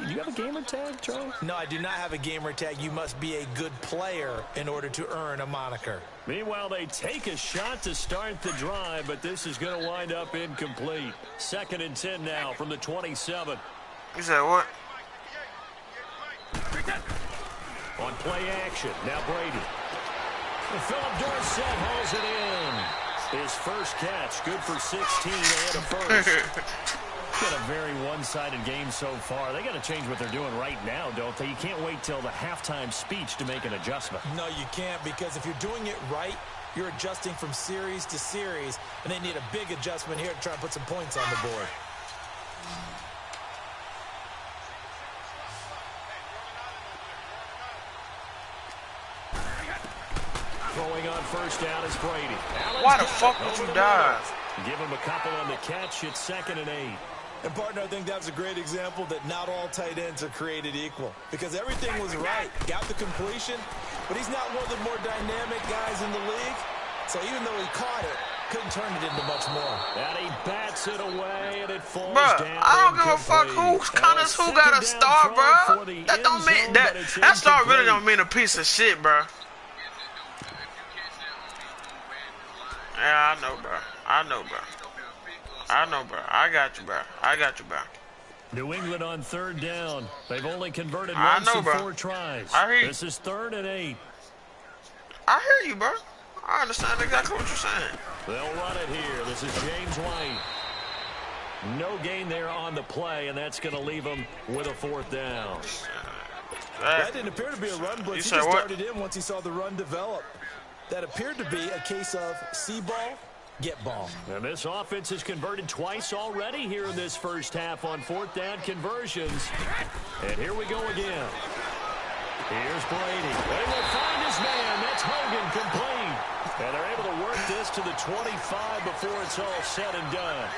do you have a gamer tag, Charlie? No, I do not have a gamer tag. You must be a good player in order to earn a moniker. Meanwhile, they take a shot to start the drive, but this is going to wind up incomplete. 2nd and 10 now from the 27. You said what? On play action, now Brady. And Philip Dorsett hauls it in. His first catch, good for 16 and a first. Got a very one-sided game so far. They got to change what they're doing right now, don't they? You can't wait till the halftime speech to make an adjustment. No, you can't, because if you're doing it right, you're adjusting from series to series, and they need a big adjustment here to try and put some points on the board. Throwing on 1st down is Brady. Why the fuck would you dive? Give him a couple on the catch. It's 2nd and 8. And, partner, I think that was a great example that not all tight ends are created equal, because everything was right. Got the completion, but he's not one of the more dynamic guys in the league. So even though he caught it, couldn't turn it into much more. And he bats it away, and it falls Bruh, down. I don't give a fuck who got a star, bro. That don't mean that star really don't mean a piece of shit, bro. Yeah, I know, bro. I got you, bro. New England on 3rd down. They've only converted once in 4 tries. I hear you. This is 3rd and 8. I hear you, bro. I understand exactly what you're saying. They'll run it here. This is James White. No gain there on the play, and that's going to leave them with a 4th down. That didn't appear to be a run blitz. He just started in once he saw the run develop. That appeared to be a case of see ball, get ball. And this offense has converted twice already here in this first half on 4th down conversions. And here we go again. Here's Brady. They will find his man. That's Hogan complete. And they're able to work this to the 25 before it's all said and done.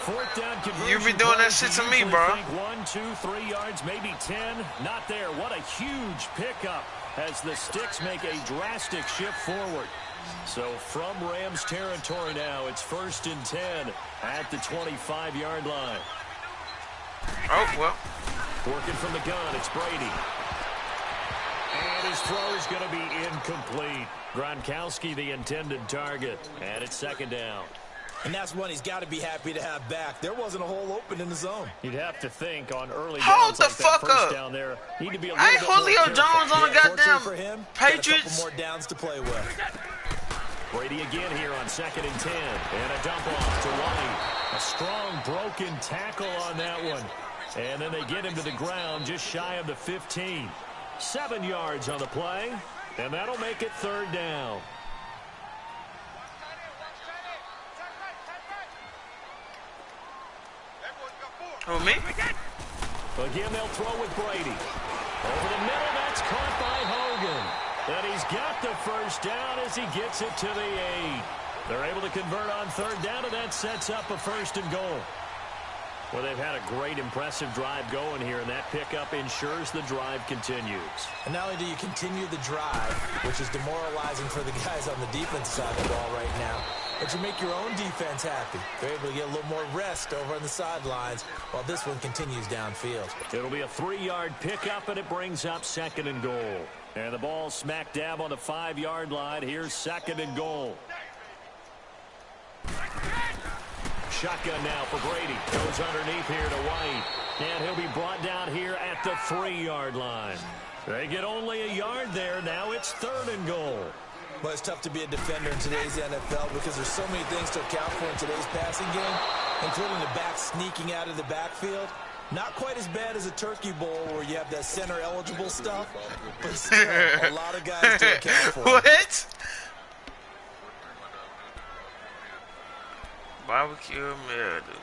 4th down conversion. You be doing that shit to me, bro. 1, 2, 3 yards, maybe 10. Not there. What a huge pickup as the Sticks make a drastic shift forward. So from Rams territory now, it's 1st and 10 at the 25-yard line. Oh, well. Working from the gun, it's Brady. And he His throw is going to be incomplete. Gronkowski, the intended target, and it's second down. And that's one he's got to be happy to have back. There wasn't a hole open in the zone. You'd have to think on early Hold downs the like fuck that first up. down there. Need to be a Hey, little bit Julio more careful. Jones on the goddamn for him, Patriots. got a couple more downs to play with. Brady again here on 2nd and 10. And a dump off to White. A strong broken tackle on that one. And then they get him to the ground just shy of the 15. 7 yards on the play. And that'll make it third down. Who, me? Again, they'll throw with Brady. Over the middle, that's caught by Hogan. And he's got the first down as he gets it to the 8. They're able to convert on third down, and that sets up a 1st and goal. Well, they've had a great, impressive drive going here, and that pickup ensures the drive continues. And not only do you continue the drive, which is demoralizing for the guys on the defense side of the ball right now, but you make your own defense happy. They're able to get a little more rest over on the sidelines while this one continues downfield. It'll be a 3-yard pickup, and it brings up 2nd and goal. And the ball smack dab on the 5-yard line. Here's 2nd and goal. Shotgun now for Brady. Goes underneath here to White. And he'll be brought down here at the 3-yard line. They get only a yard there. Now it's 3rd and goal. Well, it's tough to be a defender in today's NFL because there's so many things to account for in today's passing game, including the back sneaking out of the backfield. Not quite as bad as a turkey bowl where you have that center-eligible stuff, but still a lot of guys to account for. What? Barbecue meal, dude.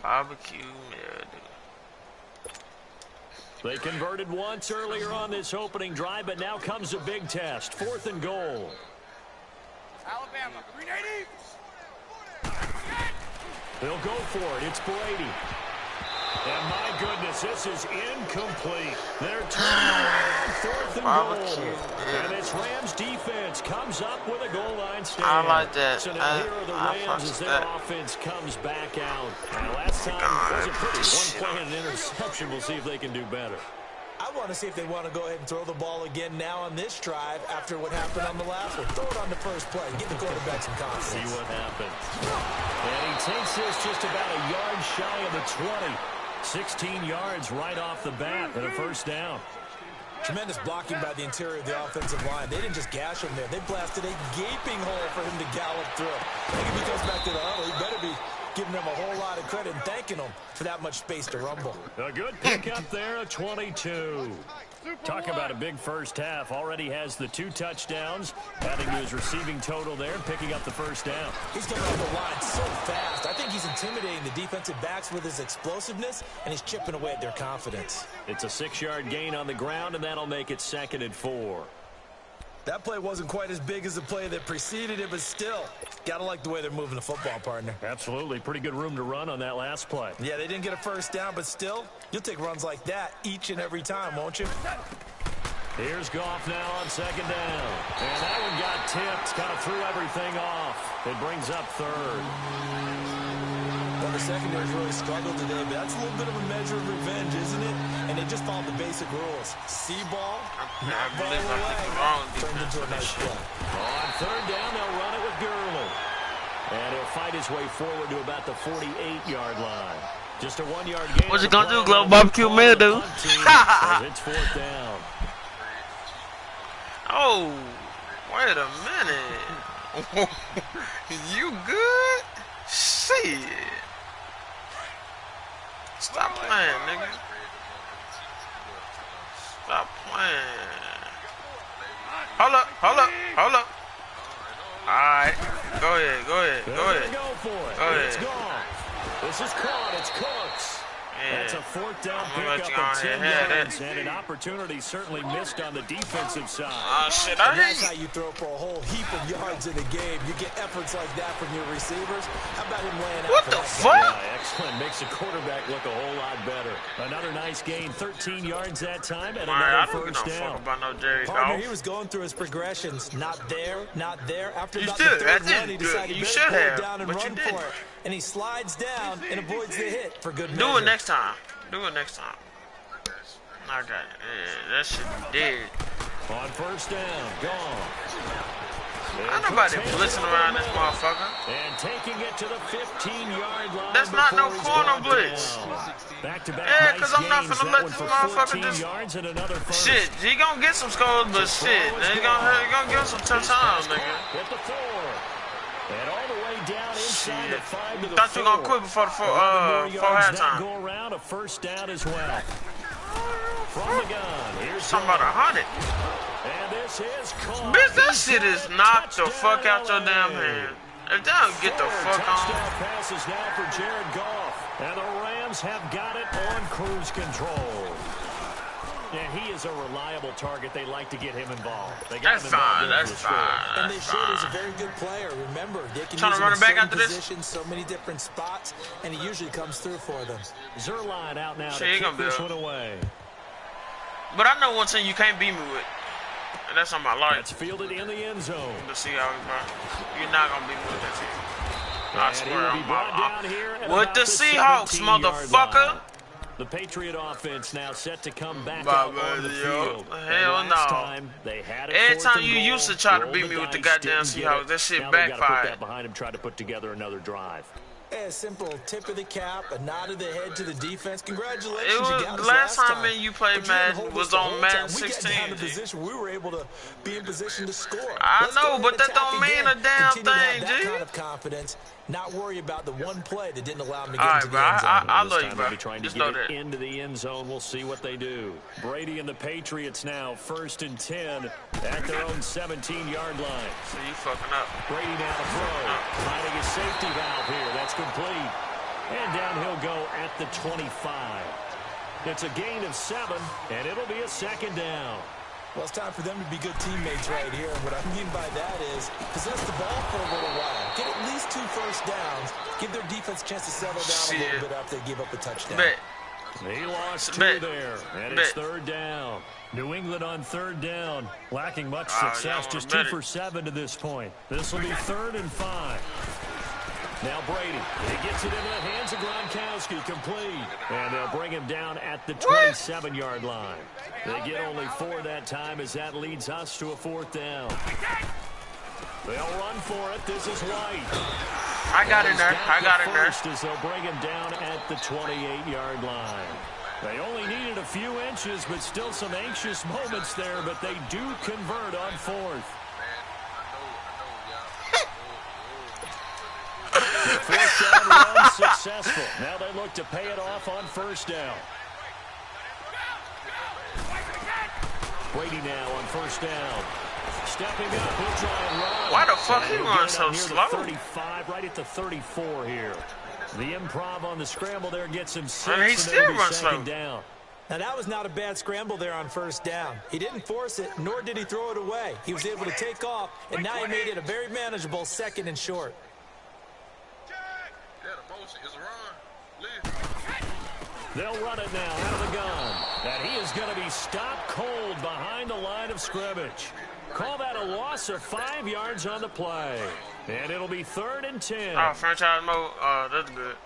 Barbecue meal, dude. They converted once earlier on this opening drive, but now comes a big test. 4th and goal. Alabama, 380. They'll go for it. It's Brady. And my goodness, this is incomplete. They're turning around 4th and goal. And this Rams defense comes up with a goal line stand. I like that. So now here are the Rams as their offense comes back out. And last time was a pretty one play and an interception. We'll see if they can do better. I want to see if they want to go ahead and throw the ball again now on this drive after what happened on the last one. Throw it on the first play. Give the quarterback some confidence. See what happens. And he takes this just about a yard shy of the 20. 16 yards right off the bat and a 1st down. Tremendous blocking by the interior of the offensive line. They didn't just gash him there. They blasted a gaping hole for him to gallop through. I think if he comes back to the huddle, he better be giving them a whole lot of credit and thanking them for that much space to rumble. A good pickup there, a 22. Talk about a big first half. Already has the 2 touchdowns, adding to his receiving total there and picking up the 1st down. He's coming off the line so fast. I think he's intimidating the defensive backs with his explosiveness, and he's chipping away at their confidence. It's a 6-yard gain on the ground, and that'll make it 2nd and 4. That play wasn't quite as big as the play that preceded it, but still, gotta like the way they're moving the football, partner. Absolutely. Pretty good room to run on that last play. Yeah, they didn't get a 1st down, but still, you'll take runs like that each and every time, won't you? Here's Goff now on 2nd down. And that one got tipped, kind of threw everything off. It brings up 3rd. Well, the secondary's really struggled today, but that's a little bit of a measure of revenge, isn't it? And they just followed the basic rules. See ball, not ball away. Turned into a nice play. On 3rd down, they'll run it with Gurley. And he'll fight his way forward to about the 48-yard line. Just a 1-yard gain. What's it gonna do, Glow Barbecue meal, dude? It's 4th down. Oh, wait a minute. You good? Shit. Stop playing, nigga. Stop playing. Hold up. Alright. Go ahead. Go for it. Go ahead. It's gone. This is caught. It's Cooks. Yeah. That's a 4th down pickup of 10 yards, and an opportunity certainly missed on the defensive side. Oh, shit, And that's how you throw for a whole heap of yards in a game. You get efforts like that from your receivers. How about him laying out? What the fuck? Yeah, excellent. Makes the quarterback look a whole lot better. Another nice gain, 13 yards that time, and another 1st down. About no Jerry Partner, Goff. he was going through his progressions. Not there. After about should. the 3rd That's one, it. he decided You to should pull it have, down and but you run didn't. for it. And he slides down and avoids the hit for good measure. Do it next time. Do it next time. I got it. Yeah, that shit dead. On first down, gone. Ain't nobody blitzing around this motherfucker. And taking it to the 15-yard line. That's not no corner blitz. Yeah, because I'm not finna let this motherfucker just... Shit, he gonna get some scores, but shit, he gonna give him some tough times, nigga. And all the way down inside the 5 to the thought you were gonna quit before the before halftime. Go around a first down as well. From the gun, here's talking about 100. And this is caught. Bitch, that shit is knocked the fuck out your damn hand. If they don't get the fuck on. Touchdown passes now for Jared Goff. And the Rams have got it on cruise control. Yeah, he is a reliable target. They like to get him involved. That's fine. That's fine. And they showed he's a very good player. Remember, they can trying use to run him it back in after this. positions, so many different spots, and he usually comes through for them. Zerline out now to kick this one away. But I know one thing you can't beat me with, and that's on my life. It's fielded in the end zone. Let's see how you're not gonna beat me with that team. I swear on my with the Seahawks, motherfucker. The Patriot offense now set to come back out on the field. Hell no. Every time you used to try to beat me with the goddamn Seahawks, that shit backfired. That behind him, try to put together another drive. A simple tip of the cap, a nod of the head to the defense. Congratulations. It was the last time you played Madden was on Madden 16. We were able to be in position to score. I know, but that don't mean a damn thing, G. Kind of confidence. Not worry about the one play that didn't allow him to get into the end zone. I love you, bro. Trying to get it into the end zone. We'll see what they do. Brady and the Patriots now 1st and 10 at their own 17-yard line. So you fucking up. Brady now to throw. Finding a safety valve here. That's complete. And down he'll go at the 25. It's a gain of 7, and it'll be a 2nd down. Well, it's time for them to be good teammates right here. And what I mean by that is possess the ball for a little while. Get at least 2 first downs. Give their defense a chance to settle down a little bit after they give up a touchdown. He lost 2 there, and it's 3rd down. New England on 3rd down. Lacking much success, just 2 for 7 to this point. This will be 3rd and 5. Now Brady, he gets it into the hands of Gronkowski, complete. And they'll bring him down at the 27-yard line. They get only 4 that time as that leads us to a 4th down. They'll run for it. This is White. I got in there. I got in there. As they'll bring him down at the 28-yard line. They only needed a few inches, but still some anxious moments there, but they do convert on 4th. The 4th down run successful. Now they look to pay it off on 1st down. Brady now on 1st down. Stepping up, he'll try and run. Why the fuck he runs so slow? 35, right at the 34 here. The improv on the scramble there gets him 6. And he still runs slow. Down. Now, that was not a bad scramble there on 1st down. He didn't force it, nor did he throw it away. He was able to take off, and now he made it a very manageable 2nd and short. They'll run it now out of the gun. And he is going to be stopped cold behind the line of scrimmage. Call that a loss of 5 yards on the play. And it'll be 3rd and 10. Oh, franchise mode. That's good.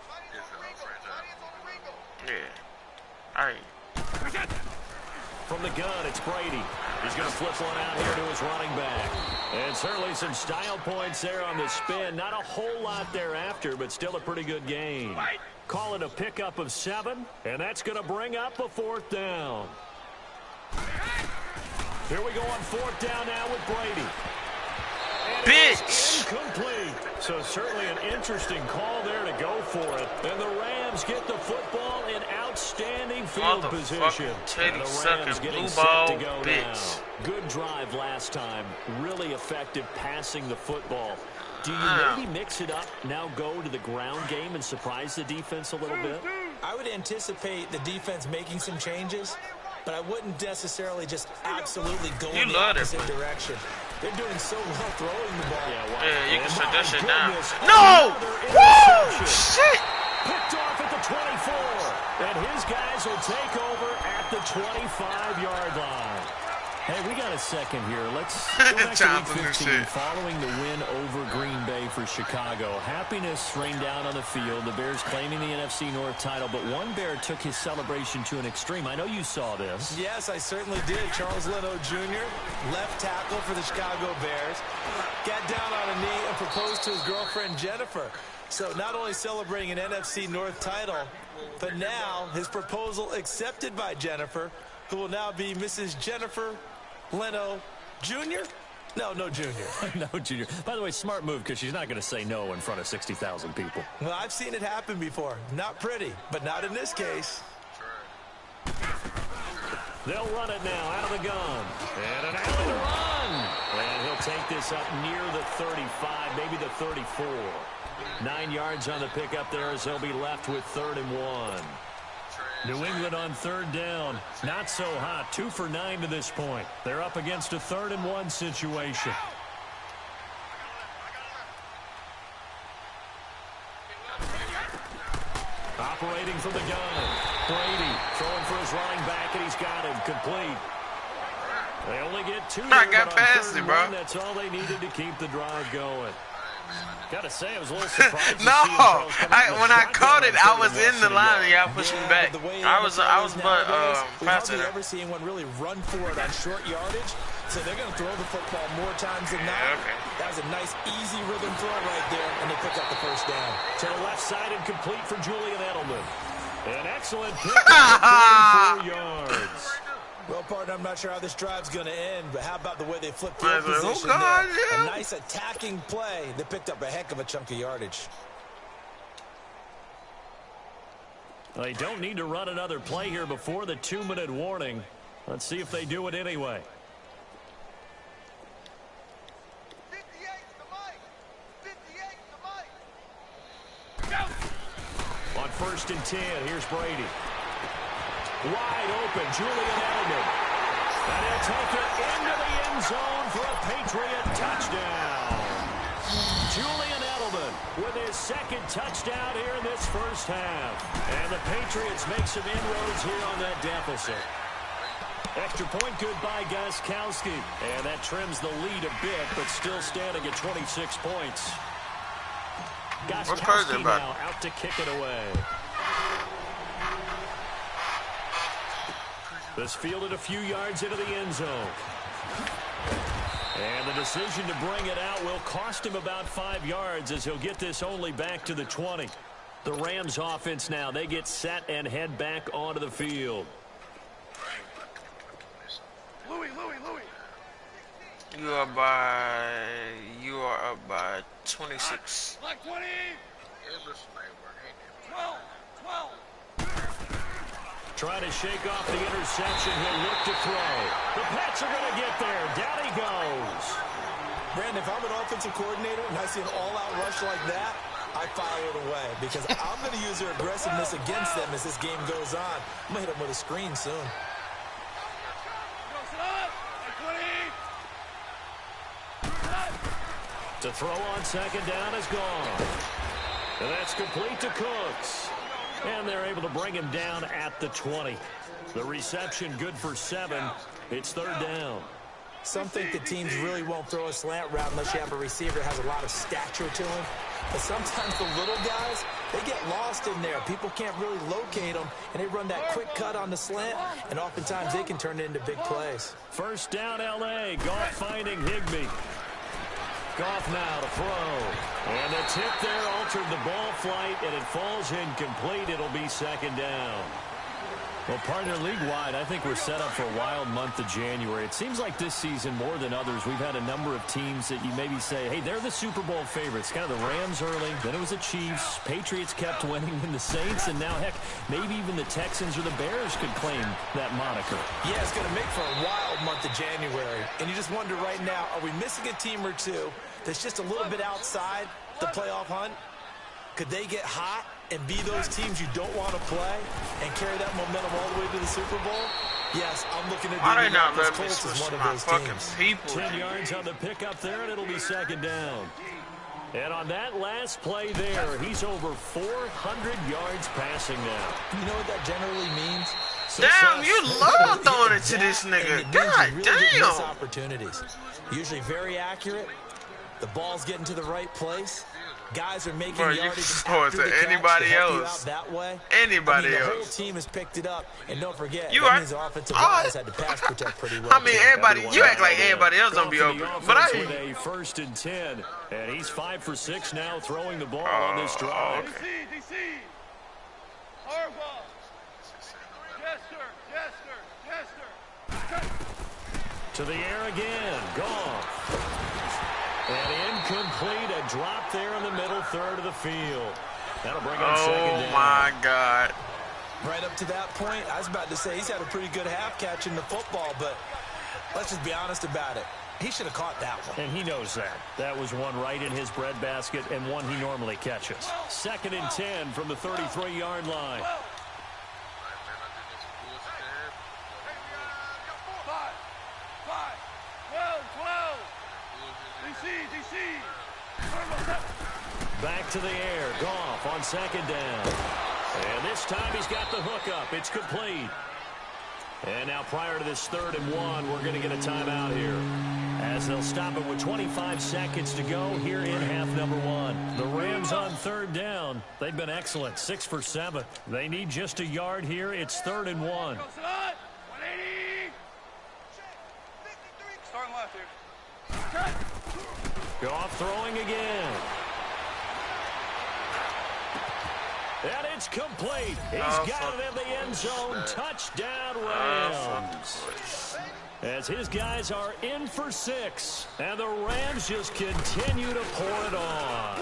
Yeah. All right. From the gun, it's Brady. He's going to flip one out here to his running back. And certainly some style points there on the spin. Not a whole lot thereafter, but still a pretty good gain. Call it a pickup of 7, and that's going to bring up a 4th down. Here we go on 4th down now with Brady. And bitch! Incomplete. So certainly an interesting call there to go for it. And the Rams get the football in outstanding field position. And the Rams getting set to go now. Good drive last time. Really effective passing the football. Do you maybe mix it up, now go to the ground game and surprise the defense a little bit? I would anticipate the defense making some changes, but I wouldn't necessarily just absolutely go in the opposite direction. They're doing so well throwing the ball. Yeah, you can shut that shit down. No! Woo! Shit! Picked off at the 24. And his guys will take over at the 25-yard line. Hey, we got a second here. Let's go back to Week 15 following the win over Green Bay for Chicago. Happiness rained down on the field. The Bears claiming the NFC North title, but one Bear took his celebration to an extreme. I know you saw this. Yes, I certainly did. Charles Leno Jr., left tackle for the Chicago Bears, got down on a knee and proposed to his girlfriend Jennifer. So not only celebrating an NFC North title, but now his proposal accepted by Jennifer, who will now be Mrs. Jennifer Leno Jr.? No Junior. No Junior. By the way, smart move, because she's not going to say no in front of 60,000 people. Well, I've seen it happen before. Not pretty, but not in this case. They'll run it now out of the gun. And an alley to run. And he'll take this up near the 35, maybe the 34. 9 yards on the pickup there as he'll be left with 3rd and 1. New England on 3rd down. Not so hot. 2 for 9 to this point. They're up against a 3rd and 1 situation. Operating from the gun. Brady throwing for his running back, and he's got him complete. They only get 2. I got past it, bro. That's all they needed to keep the drive going. Gotta say, I was a little surprised. No, when I caught it, I was in the line. Y'all pushed me back. I was faster. We've never seen one really run for it on short yardage, so they're going to throw the football more times than not. Okay. That was a nice, easy rhythm throw right there, and they pick up the 1st down. To the left side and complete for Julian Edelman. An excellent pick up for 4 yards. Well, partner, I'm not sure how this drive's going to end, but how about the way they flipped field position there? A nice attacking play that picked up a heck of a chunk of yardage. They don't need to run another play here before the 2-minute warning. Let's see if they do it anyway. 58 to Mike. On 1st and 10, here's Brady. Wide open, Julian Edelman. And he'll take it into the end zone for a Patriot touchdown. Julian Edelman with his 2nd touchdown here in this 1st half. And the Patriots make some inroads here on that deficit. Extra point good by Gostkowski. And that trims the lead a bit, but still standing at 26 points. Gostkowski now out to kick it away. This fielded a few yards into the end zone. And the decision to bring it out will cost him about 5 yards as he'll get this only back to the 20. The Rams offense now, they get set and head back onto the field. Louis. You are up by 26. Black 20. 12. Trying to shake off the interception. He'll look to throw. The Pats are going to get there. Down he goes. Brandon, if I'm an offensive coordinator and I see an all-out rush like that, I file it away because I'm going to use their aggressiveness against them as this game goes on. I'm going to hit them with a screen soon. To throw on 2nd down is gone. And that's complete to Cooks. And they're able to bring him down at the 20. The reception good for 7. It's 3rd down. Some think the teams really won't throw a slant route unless you have a receiver that has a lot of stature to him. But sometimes the little guys, they get lost in there. People can't really locate them, and they run that quick cut on the slant, and oftentimes they can turn it into big plays. 1st down, L.A. Goff finding Higbee. Goff now to throw. And the tip there altered the ball flight, and it falls incomplete. It'll be 2nd down. Well, partner, league-wide, I think we're set up for a wild month of January. It seems like this season, more than others, we've had a number of teams that you maybe say, hey, they're the Super Bowl favorites. Kind of the Rams early, then it was the Chiefs. Patriots kept winning, and the Saints, and now, heck, maybe even the Texans or the Bears could claim that moniker. Yeah, it's going to make for a wild month of January. And you just wonder right now, are we missing a team or two that's just a little bit outside the playoff hunt? Could they get hot and be those teams you don't want to play and carry that momentum all the way to the Super Bowl? Yes, I'm looking at Why they not let me Colts switch as one of my those fucking teams. people? 10 yards on the pickup there, and it'll be 2nd down. And on that last play there, he's over 400 yards passing now. You know what that generally means? Damn, you love throwing it to this nigga. God damn. Opportunities. Usually very accurate. The ball's getting to the right place. Guys are making Bro, you yardage throw it after to the catch anybody to help you else. out that way. Anybody The whole else. team has picked it up, and don't forget, You that are. means the offensive lines had to pass protect pretty well. I mean, everybody. You act like everybody else don't be open, but I. With a 1st and 10, and he's 5 for 6 now, throwing the ball on this drive. Okay. DC. Harbaugh. Jester. To the air again. Gone. And incomplete. A drop there in the middle third of the field. That'll bring up second down. Oh, my God. Right up to that point, I was about to say he's had a pretty good half catching the football, but let's just be honest about it. He should have caught that one. And he knows that. That was one right in his breadbasket and one he normally catches. 2nd and 10 from the 33-yard line. Back to the air. Goff on 2nd down. And this time he's got the hook up. It's complete. And now prior to this 3rd and 1, we're going to get a timeout here, as they'll stop it with 25 seconds to go here in half number 1. The Rams on 3rd down. They've been excellent, 6 for 7. They need just a yard here. It's 3rd and 1. Starting left here. Goff throwing again. And it's complete. He's got it in the end zone. Touchdown, Rams. As his guys are in for 6. And the Rams just continue to pour it on.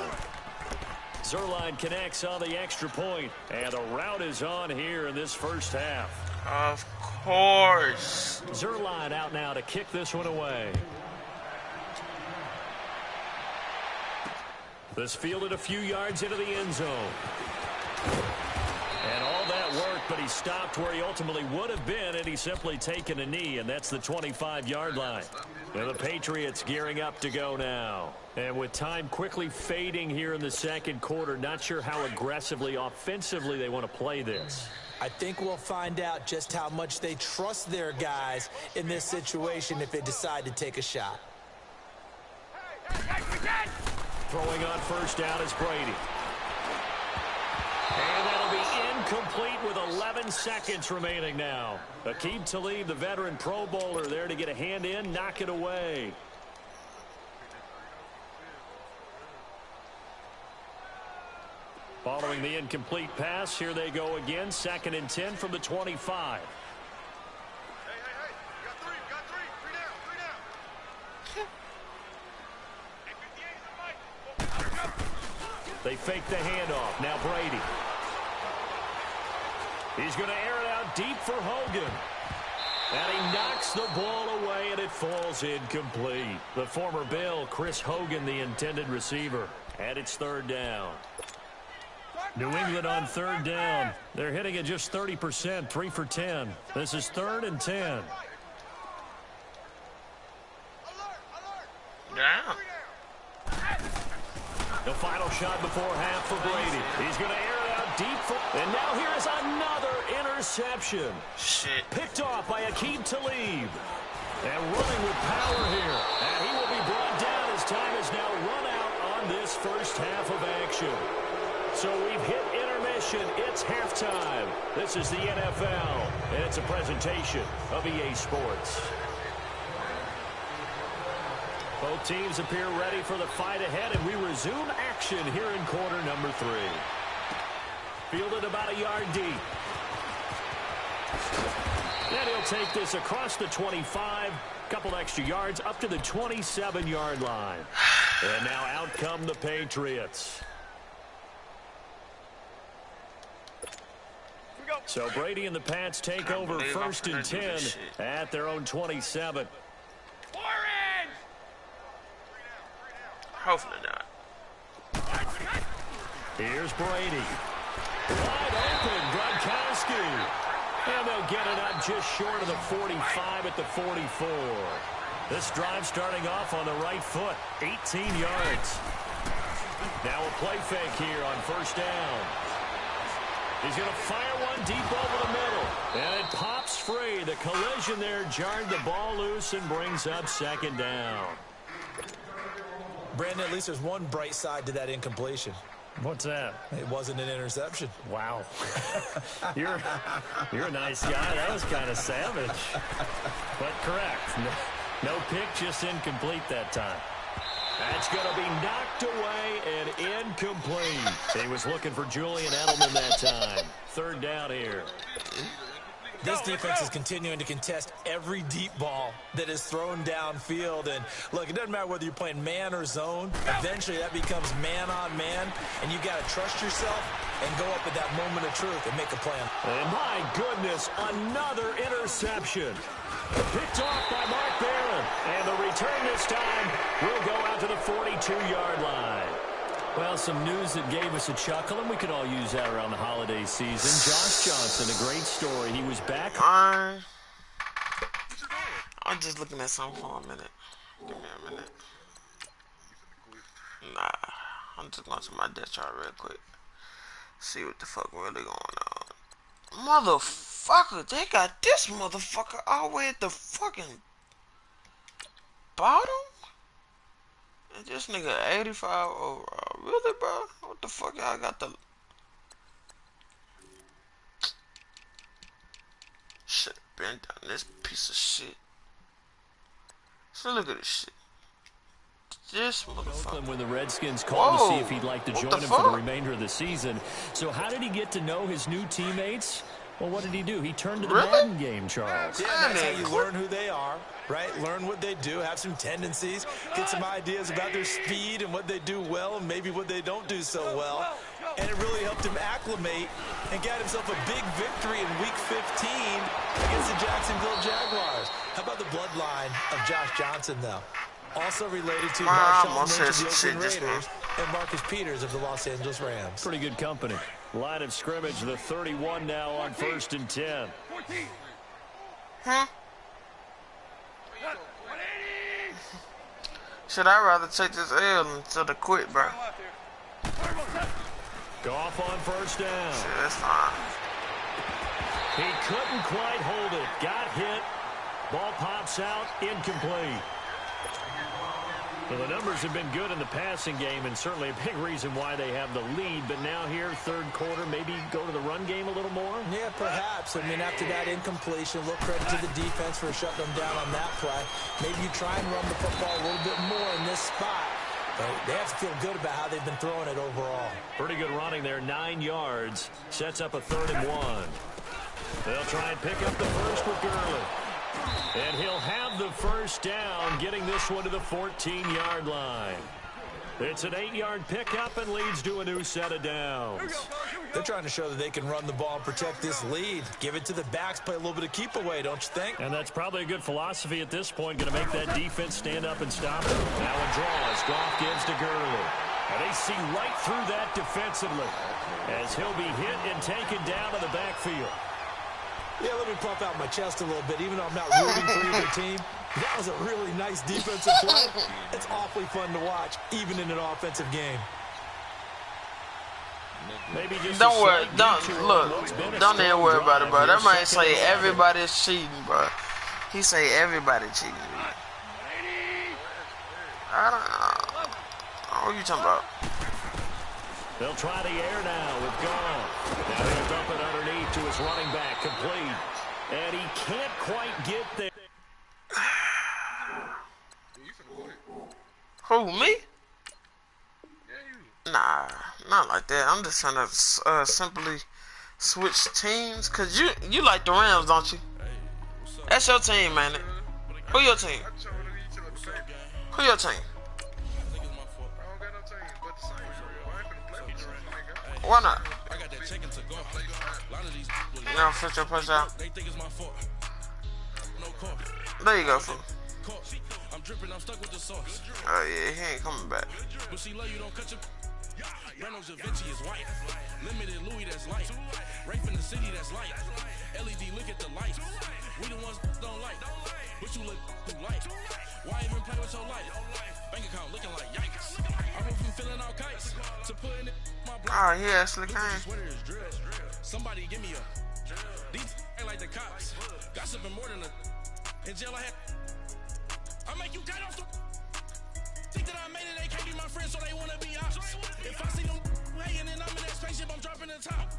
Zerline connects on the extra point. And the route is on here in this first half. Of course. Zerline out now to kick this one away. This fielded a few yards into the end zone. And all that work, but he stopped where he ultimately would have been, and he's simply taken a knee, and that's the 25-yard line. And the Patriots gearing up to go now. And with time quickly fading here in the second quarter, not sure how aggressively, offensively they want to play this. I think we'll find out just how much they trust their guys in this situation if they decide to take a shot. Throwing on 1st down is Brady. And that'll be incomplete with 11 seconds remaining now. Aqib Talib, the veteran Pro Bowler, there to get a hand in, knock it away. Following the incomplete pass, here they go again. 2nd and 10 from the 25. They fake the handoff. Now Brady. He's going to air it out deep for Hogan. And he knocks the ball away, and it falls incomplete. The former Bill, Chris Hogan, the intended receiver. And it's 3rd down. New England on 3rd down. They're hitting at just 30%, 3 for 10. This is 3rd and 10. Damn. The final shot before half for Brady. He's going to air it out deep for... And now here is another interception. Shit. Picked off by Aqib Talib. And running with power here. And he will be brought down as time is now run out on this first half of action. So we've hit intermission. It's halftime. This is the NFL, and it's a presentation of EA Sports. Both teams appear ready for the fight ahead, and we resume action here in quarter number 3. Fielded about a yard deep. And he'll take this across the 25, couple extra yards up to the 27-yard line. And now out come the Patriots. So Brady and the Pats take over 1st and 10 at their own 27. Hopefully not. Here's Brady. Wide open, Gronkowski. And they'll get it up just short of the 45 at the 44. This drive starting off on the right foot, 18 yards. Now a play fake here on 1st down. He's going to fire one deep over the middle. And it pops free. The collision there jarred the ball loose and brings up second down. Brandon, at least there's one bright side to that incompletion. What's that? It wasn't an interception. Wow. You're a nice guy. That was kind of savage. But correct. No pick, just incomplete that time. That's going to be knocked away and incomplete. He was looking for Julian Edelman that time. Third down here. This defense is continuing to contest every deep ball that is thrown downfield. And, look, it doesn't matter whether you're playing man or zone. Eventually, that becomes man on man. And you got to trust yourself and go up at that moment of truth and make a plan. And, my goodness, another interception. Picked off by Mark Barron. And the return this time will go out to the 42-yard line. Well, some news that gave us a chuckle, and we could all use that around the holiday season. Josh Johnson, a great story. He was back. I'm just looking at something for a minute. Give me a minute. Nah, I'm just going to my death chart real quick. See what the fuck really going on. Motherfucker, they got this motherfucker all the way at the fucking bottom? And this nigga 85 overall. Really, bro? What the fuck y'all got the... Should've been done this piece of shit. So look at this shit. This motherfucker. When the Redskins called to see if he'd like to join him for the remainder of the season. So how did he get to know his new teammates? Well, what did he do? He turned to the Madden game, Charles. Yeah, that's how you learn who they are, right? Learn what they do, have some tendencies, get some ideas about their speed and what they do well and maybe what they don't do so well. And it really helped him acclimate and get himself a big victory in Week 15 against the Jacksonville Jaguars. How about the bloodline of Josh Johnson, though? Also related to Marshawn Lynch of the Oakland Raiders and Marcus Peters of the Los Angeles Rams. Pretty good company. Line of scrimmage, the 31 now on 1st and 10. Huh? Should I rather take this L instead of quit, bro? Goff on 1st down. Shit, that's fine. He couldn't quite hold it. Got hit. Ball pops out. Incomplete. Well, the numbers have been good in the passing game, and certainly a big reason why they have the lead. But now here, third quarter, maybe go to the run game a little more? Yeah, perhaps. I mean, after that incompletion, a little credit to the defense for shutting them down on that play. Maybe you try and run the football a little bit more in this spot. But they have to feel good about how they've been throwing it overall. Pretty good running there, 9 yards. Sets up a 3rd and 1. They'll try and pick up the first with Gurley. And he'll have the first down, getting this one to the 14-yard line. It's an 8-yard pickup and leads to a new set of downs. They're trying to show that they can run the ball and protect this lead. Give it to the backs, play a little bit of keep away, don't you think? And that's probably a good philosophy at this point, going to make that defense stand up and stop it. Now a draw as Goff gives to Gurley. And they see right through that defensively as he'll be hit and taken down in the backfield. Yeah, let me puff out my chest a little bit. Even though I'm not rooting for either team, that was a really nice defensive play. It's awfully fun to watch, even in an offensive game. Maybe just don't worry, don't even worry about it, bro. That might say everybody's cheating, bro. He say everybody cheating. I don't know. What are you talking about? They'll try the air now with Goff. Now he'll dump it underneath to his running back, complete. And he can't quite get there. Who, me? Nah, not like that. I'm just trying to simply switch teams. Cause you like the Rams, don't you? That's your team, man. Who your team? Who your team? Why not? Now fit your push out. There you go, fool. Oh yeah, he ain't coming back. Limited Louis that's light. Rape in the city that's light. LED look at the lights. We the ones don't like. But you look too light. Why even play with your life? Bank account looking like yikes. Oh, he actually came. Somebody give me a. These ain't like the cops. Gossiping more than a. In jail I had. I make you cut off the. Think that I made it, they can't be my friends, so they wanna be ops. If I see them hanging and I'm in that spaceship, I'm dropping the top.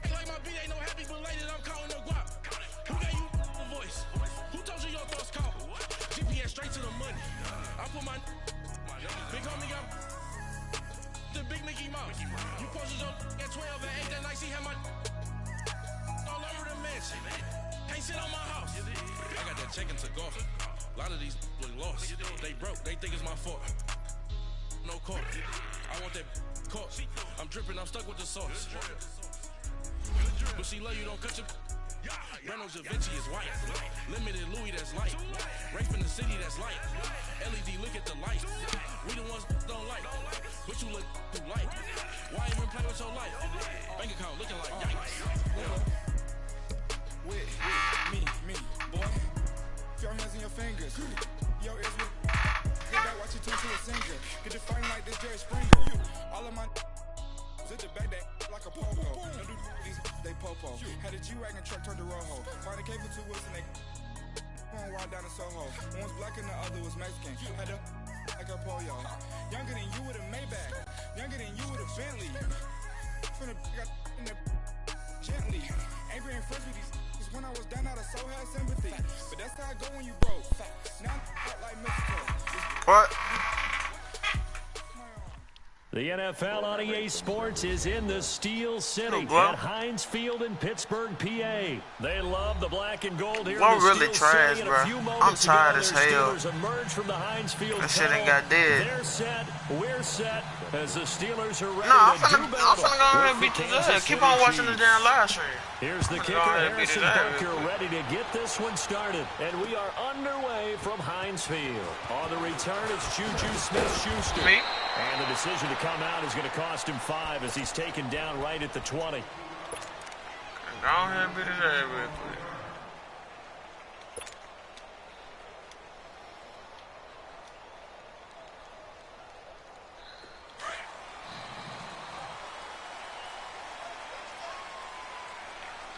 Ain't like my beat ain't no happy belated, I'm calling the guap. Who gave you a voice? Who told you your thoughts count? GPS straight to the money. I put my big homie got the big Mickey Mouse. You posted up at 12 and 8 that night, she had my all over the mansion. Can't sit on my house. I got that check into golf. A lot of these look lost. They broke, they think it's my fault. No court. I want that caught. I'm dripping, I'm stuck with the sauce. But she love you, don't cut your. Breno Javinci is white. Limited Louis, that's light. Rape in the city, that's light. LED, look at the light. We the ones don't like. But you look too light. Why even play with your life? Bank account looking like yikes. With me, boy. Your hands in your fingers. Your ears with. Get back, watch you turn to a singer. Get the fighting like this Jerry Springer. All of my. Hit the back that like a popo. Don't do these, they popo. Had a G-Wagon truck turned to Rojo. Find a cable 2 wheels and they going wild down in Soho. One was black and the other was Mexican. Had a like a pollo. Younger than you with a Maybach. Younger than you with a Bentley. From the got in the gently. Angry and friends with these when I was down out of so had sympathy. But that's how I go when you broke. Now I'm out like Mexico. What? The NFL on EA Sports is in the Steel City at Heinz Field in Pittsburgh, PA. They love the black and gold here. We're in the really Steel trash, City. bro. I'm tired as hell. That shit ain't got dead. They're set. We're set. As the Steelers are ready I'm to finna go ahead and beat this ass. Keep on watching the damn live stream. Here's the kicker, Harrison Butker, ready to get this one started. And we are underway from Heinz Field. On the return, it's Juju Smith-Schuster. Me? And the decision to come out is going to cost him 5 as he's taken down right at the 20. Go ahead and beat his ass real quick.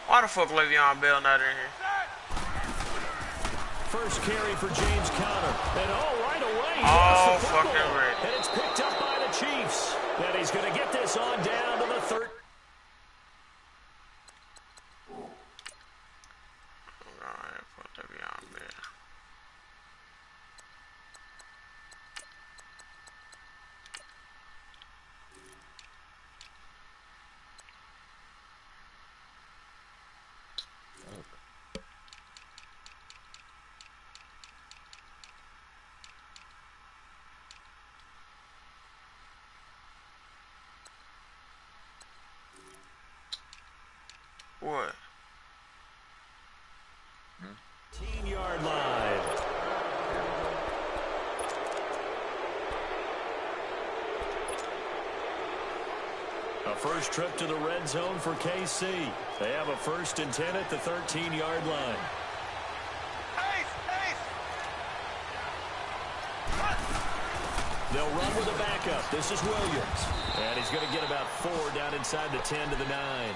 Why the fuck Le'Veon Bell not in here? First carry for James Conner. And right away, oh, fucking right. And it's picked up by the Chiefs. And he's going to get this on down to the 3rd. What? 10-yard line. A first trip to the red zone for KC. They have a 1st and 10 at the 13-yard line. They'll run with a backup. This is Williams. And he's going to get about 4 down inside the 10 to the 9.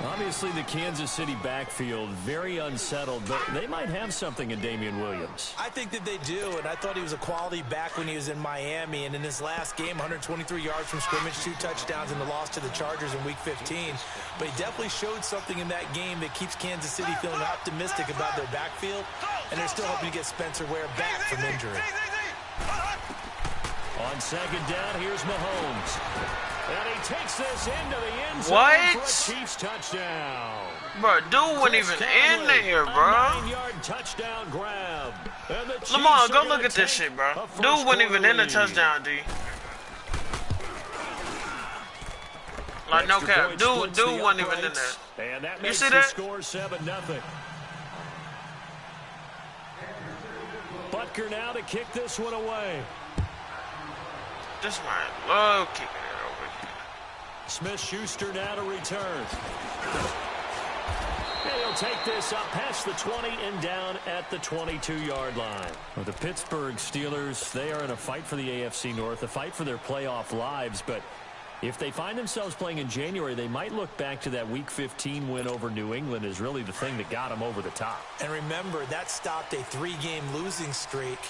Obviously, the Kansas City backfield very unsettled, but they might have something in Damian Williams. I think that they do, and I thought he was a quality back when he was in Miami. And in his last game, 123 yards from scrimmage, 2 touchdowns in the loss to the Chargers in Week 15. But he definitely showed something in that game that keeps Kansas City feeling optimistic about their backfield. And they're still hoping to get Spencer Ware back from injury. On 2nd down, here's Mahomes. And he takes this into the end zone for a Chiefs touchdown. Bro, dude wasn't even in there, bro. A 9-yard touchdown grab. Lamar, go look at this shit, bro. Dude wasn't even in the touchdown, D. Like, no cap. Dude wasn't even in there. And that you makes see the that? score 7-0. Butker now to kick this one away. This man love kicking it over here. Smith-Schuster now to return. And he'll take this up past the 20 and down at the 22-yard line. Well, the Pittsburgh Steelers, they are in a fight for the AFC North, a fight for their playoff lives. But if they find themselves playing in January, they might look back to that Week 15 win over New England as really the thing that got them over the top. And remember, that stopped a 3-game losing streak.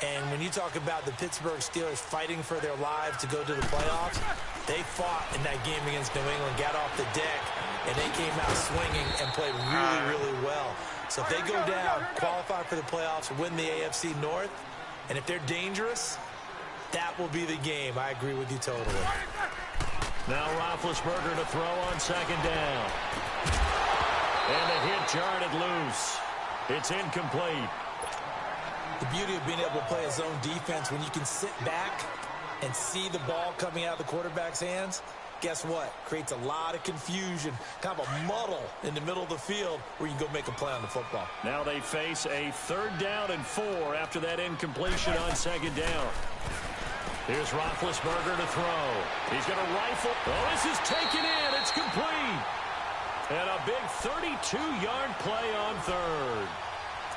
And when you talk about the Pittsburgh Steelers fighting for their lives to go to the playoffs, they fought in that game against New England, got off the deck, and they came out swinging and played really, really well. So if they go down, qualify for the playoffs, win the AFC North, and if they're dangerous, that will be the game. I agree with you totally. Now Roethlisberger to throw on second down. And the hit jarred it loose. It's incomplete. The beauty of being able to play a zone defense when you can sit back and see the ball coming out of the quarterback's hands, guess what? Creates a lot of confusion, kind of a muddle in the middle of the field where you can go make a play on the football. Now they face a 3rd down and 4 after that incompletion on second down. Here's Roethlisberger to throw. He's going to rifle. Oh, this is taken in. It's complete. And a big 32-yard play on 3rd.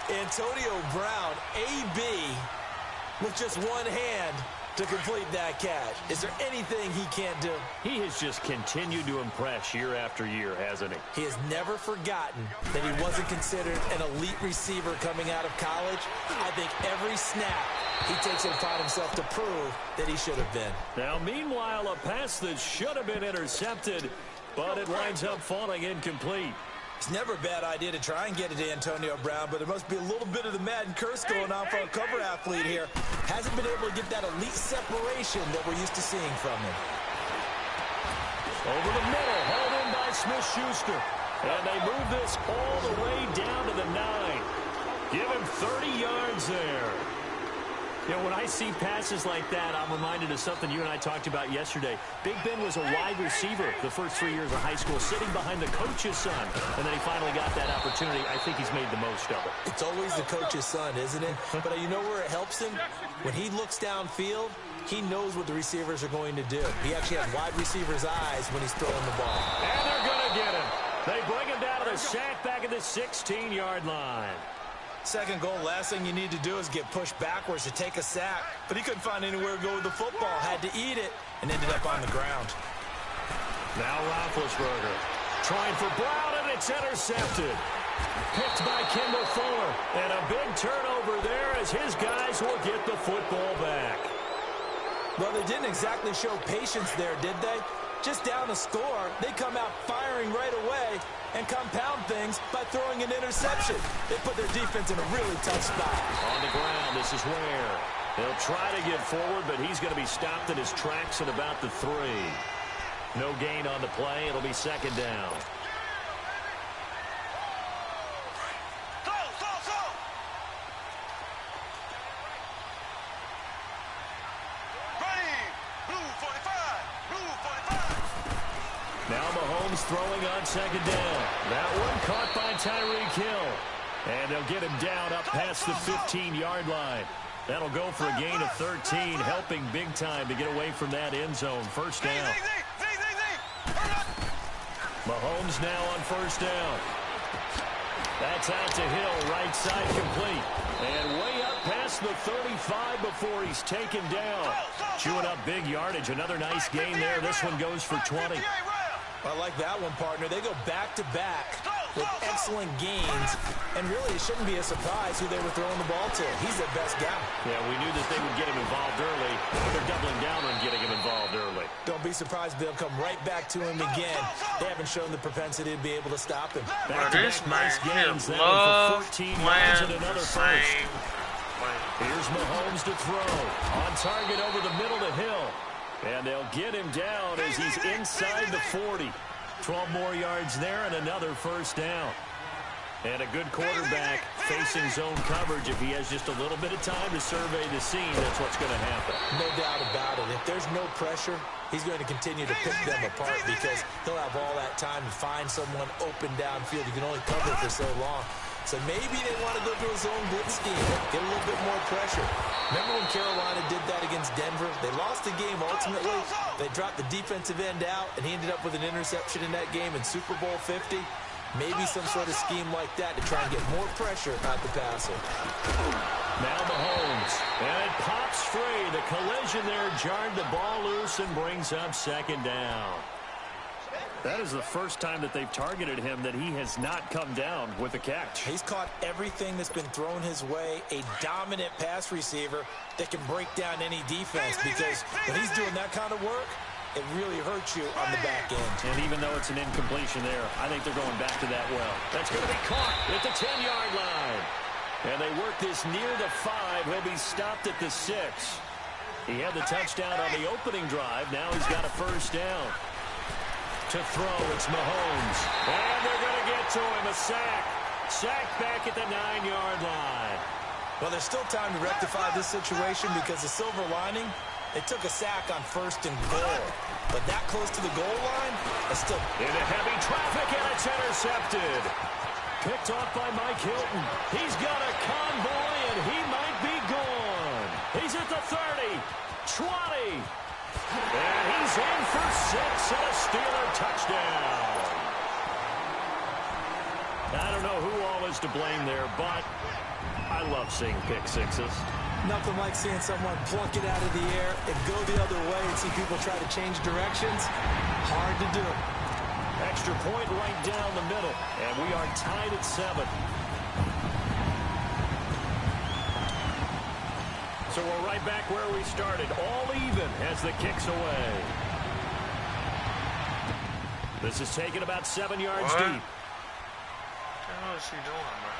Antonio Brown, AB, with just one hand to complete that catch. Is there anything he can't do? He has just continued to impress year after year, hasn't he? He has never forgotten that he wasn't considered an elite receiver coming out of college. I think every snap he takes it upon himself to prove that he should have been. Now, meanwhile, a pass that should have been intercepted, but it winds up falling incomplete. It's never a bad idea to try and get it to Antonio Brown, but there must be a little bit of the Madden curse going on for a cover athlete here. Hasn't been able to get that elite separation that we're used to seeing from him. Over the middle, held in by Smith-Schuster. And they move this all the way down to the 9. Give him 30 yards there. You know, when I see passes like that, I'm reminded of something you and I talked about yesterday. Big Ben was a wide receiver the first 3 years of high school, sitting behind the coach's son. And then he finally got that opportunity. I think he's made the most of it. It's always the coach's son, isn't it? But you know where it helps him? When he looks downfield, he knows what the receivers are going to do. He actually has wide receivers' eyes when he's throwing the ball. And they're going to get him. They bring him down to the sack back at the 16-yard line. Second goal, last thing you need to do is get pushed backwards to take a sack. But he couldn't find anywhere to go with the football. Had to eat it and ended up on the ground. Now Roethlisberger trying for Brown, and it's intercepted. Picked by Kendall Fuller. And a big turnover there as his guys will get the football back. Well, they didn't exactly show patience there, did they? Just down a score, they come out firing right away and compound things by throwing an interception. They put their defense in a really tough spot. On the ground, this is where they'll try to get forward, but he's going to be stopped in his tracks at about the 3. No gain on the play. It'll be second down. Now Mahomes throwing on second down. That one caught by Tyreek Hill. And they'll get him down up past the 15-yard line. That'll go for a gain of 13, helping big time to get away from that end zone. First down. Mahomes now on first down. That's out to Hill, right side complete. And way up past the 35 before he's taken down. Chewing up big yardage. Another nice gain there. This one goes for 20. I like that one, partner. They go back-to-back with excellent gains, and really it shouldn't be a surprise who they were throwing the ball to. He's their best guy. Yeah, we knew that they would get him involved early, but they're doubling down on getting him involved early. Don't be surprised if they'll come right back to him again. They haven't shown the propensity to be able to stop him. This man gains. That love one for 14 yards and another first. same. Here's Mahomes to throw. On target over the middle to Hill. And they'll get him down as he's inside the 40. 12 more yards there and another first down. And a good quarterback facing zone coverage. If he has just a little bit of time to survey the scene, that's what's going to happen. No doubt about it. If there's no pressure, he's going to continue to pick them apart because he'll have all that time to find someone open downfield. You can only cover for so long. So maybe they want to go to a zone blitz scheme, get a little bit more pressure. Remember when Carolina did that against Denver? They lost the game ultimately. They dropped the defensive end out, and he ended up with an interception in that game in Super Bowl 50. Maybe some sort of scheme like that to try and get more pressure at the passer. Now Mahomes, and it pops free. The collision there jarred the ball loose and brings up second down. That is the first time that they've targeted him that he has not come down with a catch. He's caught everything that's been thrown his way. A dominant pass receiver that can break down any defense, because when he's doing that kind of work, it really hurts you on the back end. And even though it's an incompletion there, I think they're going back to that well. That's going to be caught at the 10-yard line. And they work this near the 5. He'll be stopped at the 6. He had the touchdown on the opening drive. Now he's got a first down. To throw, it's Mahomes. And they're going to get to him. A sack. Sack back at the 9-yard line. Well, there's still time to rectify this situation, because the silver lining, they took a sack on 1st and goal. But that close to the goal line is still into heavy traffic, and it's intercepted. Picked off by Mike Hilton. He's got a convoy, and he might be gone. He's at the 30, 20. And he's in for 6 and a Steeler touchdown. I don't know who all is to blame there, but I love seeing pick sixes. nothing like seeing someone pluck it out of the air and go the other way and see people try to change directions. Hard to do. Extra point right down the middle, and we are tied at 7. So we're right back where we started, all even as the kick's away. This is taken about 7 yards deep. What the hell is he doing, bro?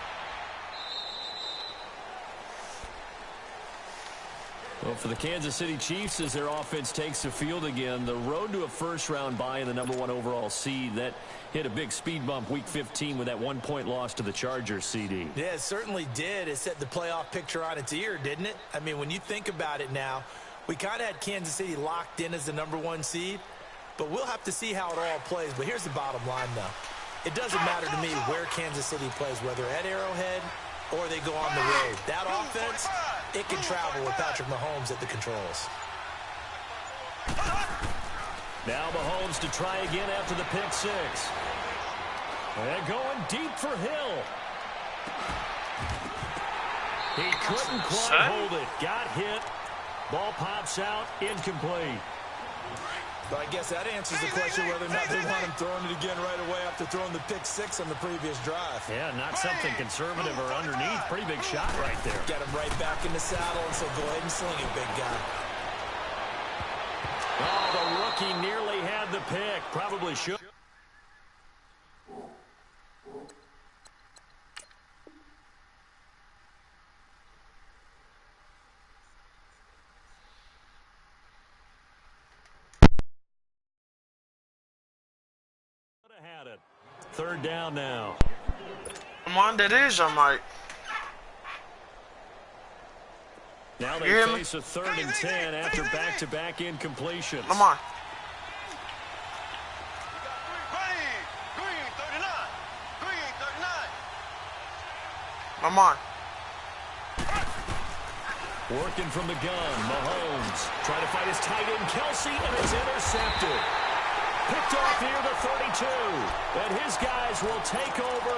Well, for the Kansas City Chiefs, as their offense takes the field again, the road to a first-round bye in the #1 overall seed, that hit a big speed bump Week 15 with that 1-point loss to the Chargers, CD. Yeah, it certainly did. It set the playoff picture on its ear, didn't it? I mean, when you think about it now, we kind of had Kansas City locked in as the #1 seed, but we'll have to see how it all plays. But here's the bottom line, though. It doesn't matter to me where Kansas City plays, whether at Arrowhead or they go on the road. That offense, it can travel with Patrick Mahomes at the controls. Now Mahomes to try again after the pick six. And going deep for Hill. He couldn't quite hold it. Got hit. Ball pops out. Incomplete. But I guess that answers the question whether or not they want him throwing it again right away after throwing the pick six on the previous drive. Yeah, not something conservative or underneath. Pretty big shot right there. Get him right back in the saddle, and so go ahead and sling it, big guy. Oh, the rookie nearly had the pick. Probably should. Had it. Third down now. Come on, that is your mic. Now they face a 3rd and 10 after back-to-back incompletions. Come on. Come on. Working from the gun, Mahomes trying to fight his tight end, Kelsey, and it's intercepted. Picked off near the 32, and his guys will take over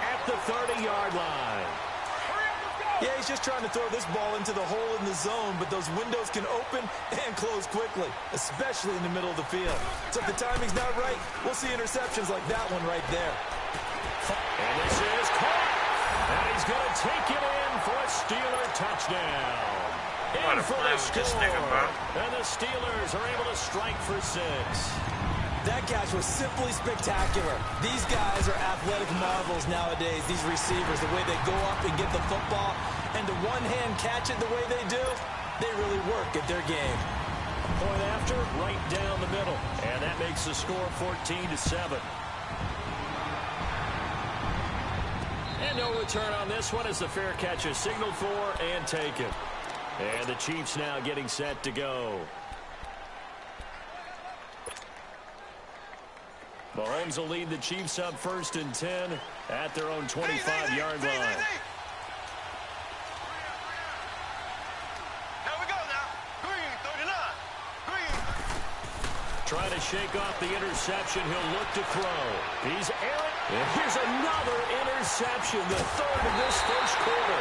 at the 30-yard line. Yeah, he's just trying to throw this ball into the hole in the zone, but those windows can open and close quickly, especially in the middle of the field. So if the timing's not right, we'll see interceptions like that one right there. And this is caught, and he's going to take it in for a Steeler touchdown. In for the score, and the Steelers are able to strike for 6. That catch was simply spectacular. These guys are athletic marvels nowadays, these receivers, the way they go up and get the football, and to one-hand catch it the way they do, they really work at their game. Point after, right down the middle, and that makes the score 14-7. And no return on this one as the fair catch is signaled for and taken. And the Chiefs now getting set to go. Mahomes will lead the Chiefs up 1st and 10 at their own 25-yard line. Here we go now. Green, 39. Green. Trying to shake off the interception. He'll look to throw. He's errant And here's another interception, the third of this first quarter.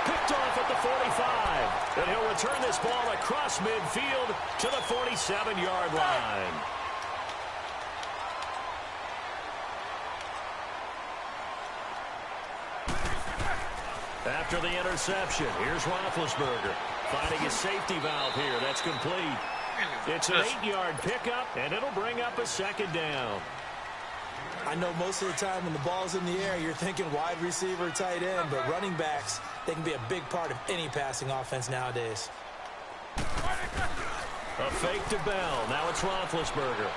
Picked off at the 45. And he'll return this ball across midfield to the 47-yard line. After the interception, here's Roethlisberger finding his safety valve here. That's complete. It's an 8-yard pickup, and it'll bring up a second down. I know most of the time when the ball's in the air, you're thinking wide receiver, tight end, but running backs, they can be a big part of any passing offense nowadays. A fake to Bell. Now it's Roethlisberger.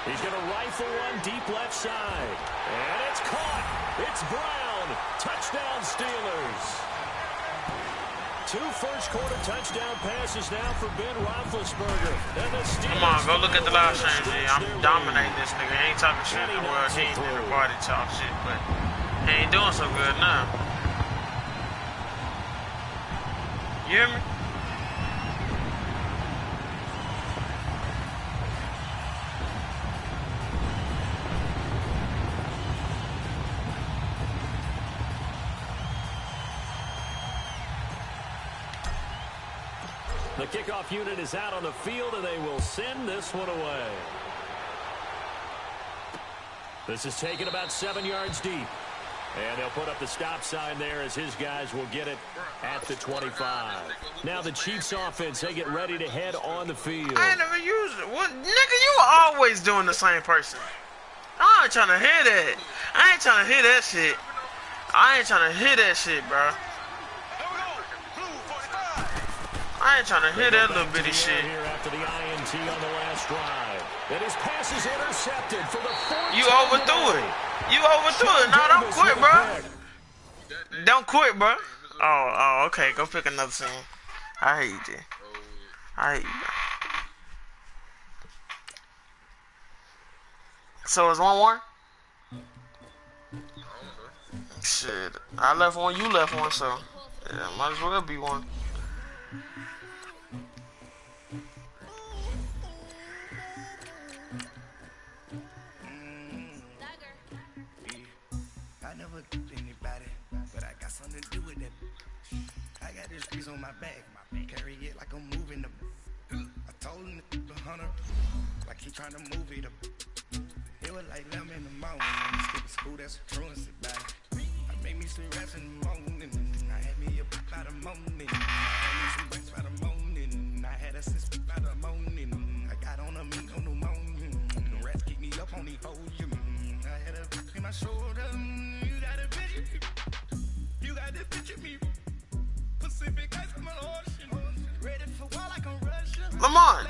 He's going to rifle one deep left side. And it's caught. It's Brown. Touchdown Steelers. 2 first-quarter touchdown passes now for Ben Roethlisberger. And the Steelers. Come on, go look at the live stream, G. I'm dominating this nigga. He ain't talking shit. Well, he ain't in the party talk shit, but he ain't doing so good now. You hear me? The kickoff unit is out on the field, and they will send this one away. This is taken about 7 yards deep. And they'll put up the stop sign there as his guys will get it at the 25. Now the Chiefs offense, they get ready to head on the field. I ain't never used it. What, nigga, you always doing the same person. I ain't trying to hear that. I ain't trying to hear that shit. I ain't trying to hear that shit, bro. I ain't trying to hear that little bitty shit. Here after the INT on the last drive. And his pass is intercepted for the 4th. You overthrew it. You overthrew it. No, don't quit, bro. Don't quit, bro. Oh, okay. Go pick another scene. I hate you. I hate you. So it's 1-1? Shit. I left one, you left one, so yeah, might as well be one. On my back, carry it like I'm moving them. I told him the hunter, like he trying to move it up. It was like lemon in the mountain. Skip school, that's a truancy back. I made me some raps in the morning. I had me a pop by the morning. I had me some bricks by the morning. I had a sis by the morning. I got on a meat on the morning. The rats kicked me up on the podium. I had a in my shoulder. You got a bitch. You got this bitch of me. Lamont.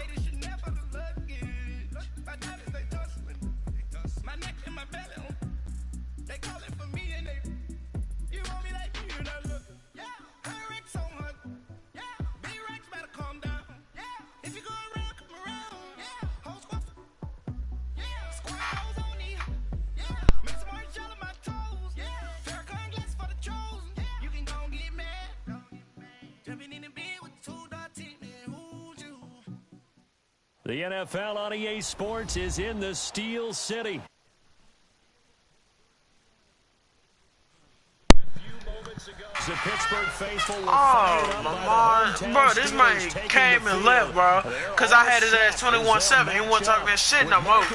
The NFL on EA Sports is in the Steel City. The Pittsburgh faithful will Lamar, bro, this man came and left, bro, because I had his ass 21-7. He wasn't talking that shit no more.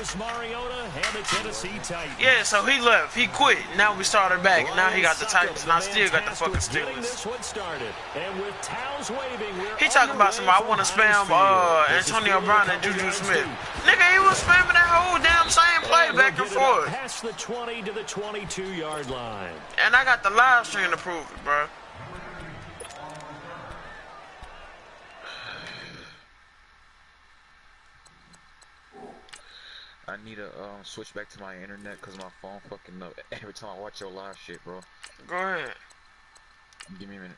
Yeah, so he left. He quit. Now we started back. Now he got the Titans, and I still got the fucking Steelers. He talking about somebody, I want to spam Antonio Brown and Juju Smith. Nigga, he was spamming that whole damn same play back and forth. Past the 20 to the 22-yard line. And I got the live stream to prove it, bro. I need to switch back to my internet because my phone fucking up every time I watch your live shit, bro. Go ahead. Give me a minute.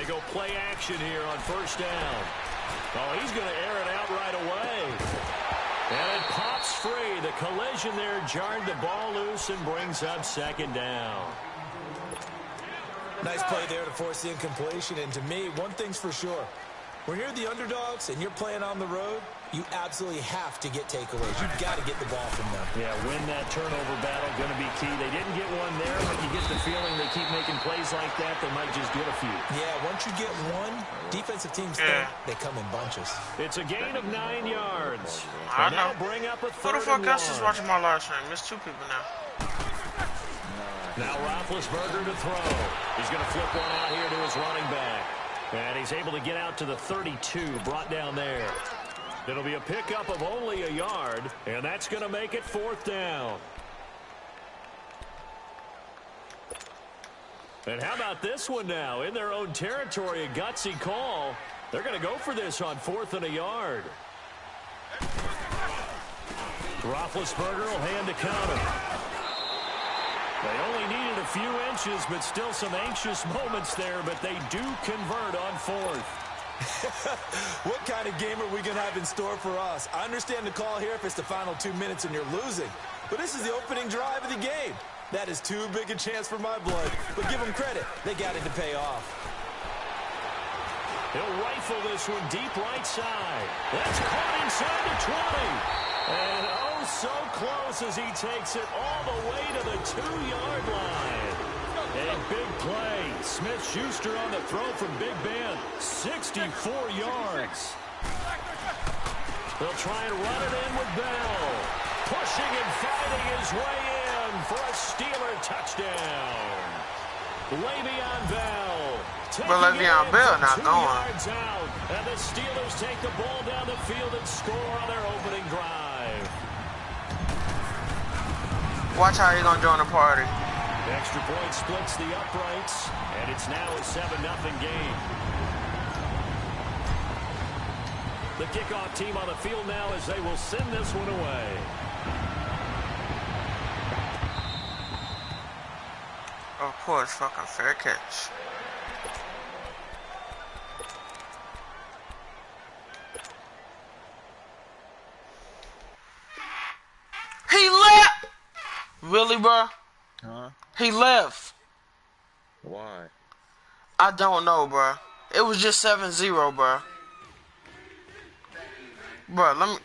they go play action here on first down. Oh, he's going to air it out right away. And it pops free. The collision there jarred the ball loose and brings up second down. Nice play there to force the incompletion. And to me, one thing's for sure. When you're the underdogs and you're playing on the road, you absolutely have to get takeaways. You've got to get the ball from them. Yeah, win that turnover battle, going to be key. They didn't get one there, but you get the feeling they keep making plays like that, they might just get a few. Yeah, once you get one, defensive teams they come in bunches. It's a gain of 9 yards. I know. Bring up a Who the fuck else is watching my live stream? There's 2 people now. Now Roethlisberger to throw. He's going to flip one out here to his running back. And he's able to get out to the 32, brought down there. It'll be a pickup of only a yard, and that's going to make it 4th down. And how about this one now? In their own territory, a gutsy call. They're going to go for this on 4th and a yard. Roethlisberger will hand to counter. They only needed a few inches, but still some anxious moments there, but they do convert on 4th. What kind of game are we going to have in store for us? I understand the call here if it's the final 2 minutes and you're losing, but this is the opening drive of the game. That is too big a chance for my blood, but give them credit. They got it to pay off. He'll rifle this one deep right side. That's caught inside the 20. And oh, so close as he takes it all the way to the 2-yard line. A big play. Smith-Schuster on the throw from Big Ben. 64 yards. They'll try and run it in with Bell. Pushing and fighting his way in for a Steeler touchdown. Le'Veon Bell. But Le'Veon Bell not 2 going. yards out. And the Steelers take the ball down the field and score on their opening drive. Watch how he's gonna join the party. Extra point splits the uprights, and it's now a 7-0 game. The kickoff team on the field now as they will send this one away. Of course, fucking fair catch. He left! Really, bro? Huh? He left. Why? I don't know, bro. It was just 7-0, bro. Bro, let me...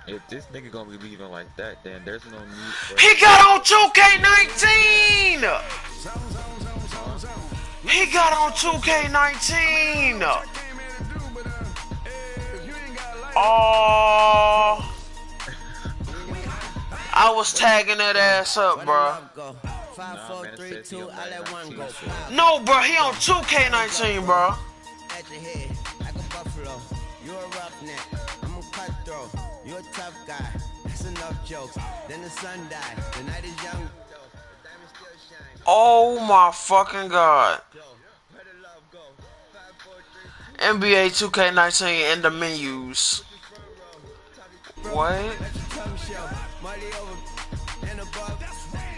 If this nigga gonna be leaving like that, then there's no need for... He got on 2K19! He got on 2K19! Oh, I was tagging that ass up, bro. No, bro, he on 2K19, bro. You're a roughneck, I'm a cutthroat. You're a tough guy. That's enough jokes. Then the sun died. The night is young. Oh my fucking god. NBA 2K19 in the menus. What?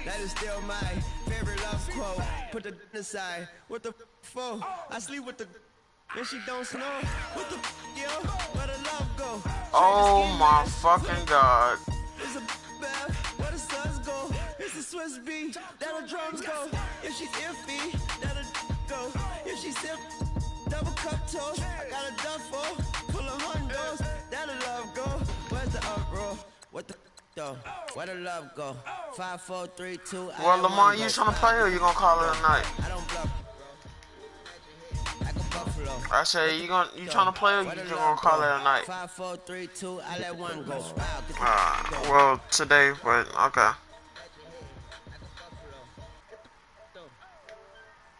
That is still my favorite love quote. Put the aside. What the for? I sleep with the and she don't snow. What the yo? Where the love go? Oh my fucking god. It's a bath. Where the suns go? It's the Swiss beat. That the drums go. If she's iffy, that'll go. If she's sip, double cup toast. I got a duffel full of hundos. That'll love go. Where's the uproar? What the though? Where the love go? 5, 4, 3, 2. Well, Lamar, you trying to play or you gonna call it a night? I don't bluff. I say you trying to play or you just gonna call it a night? 5, 4, 3, 2. I let one go. Well, today, but okay.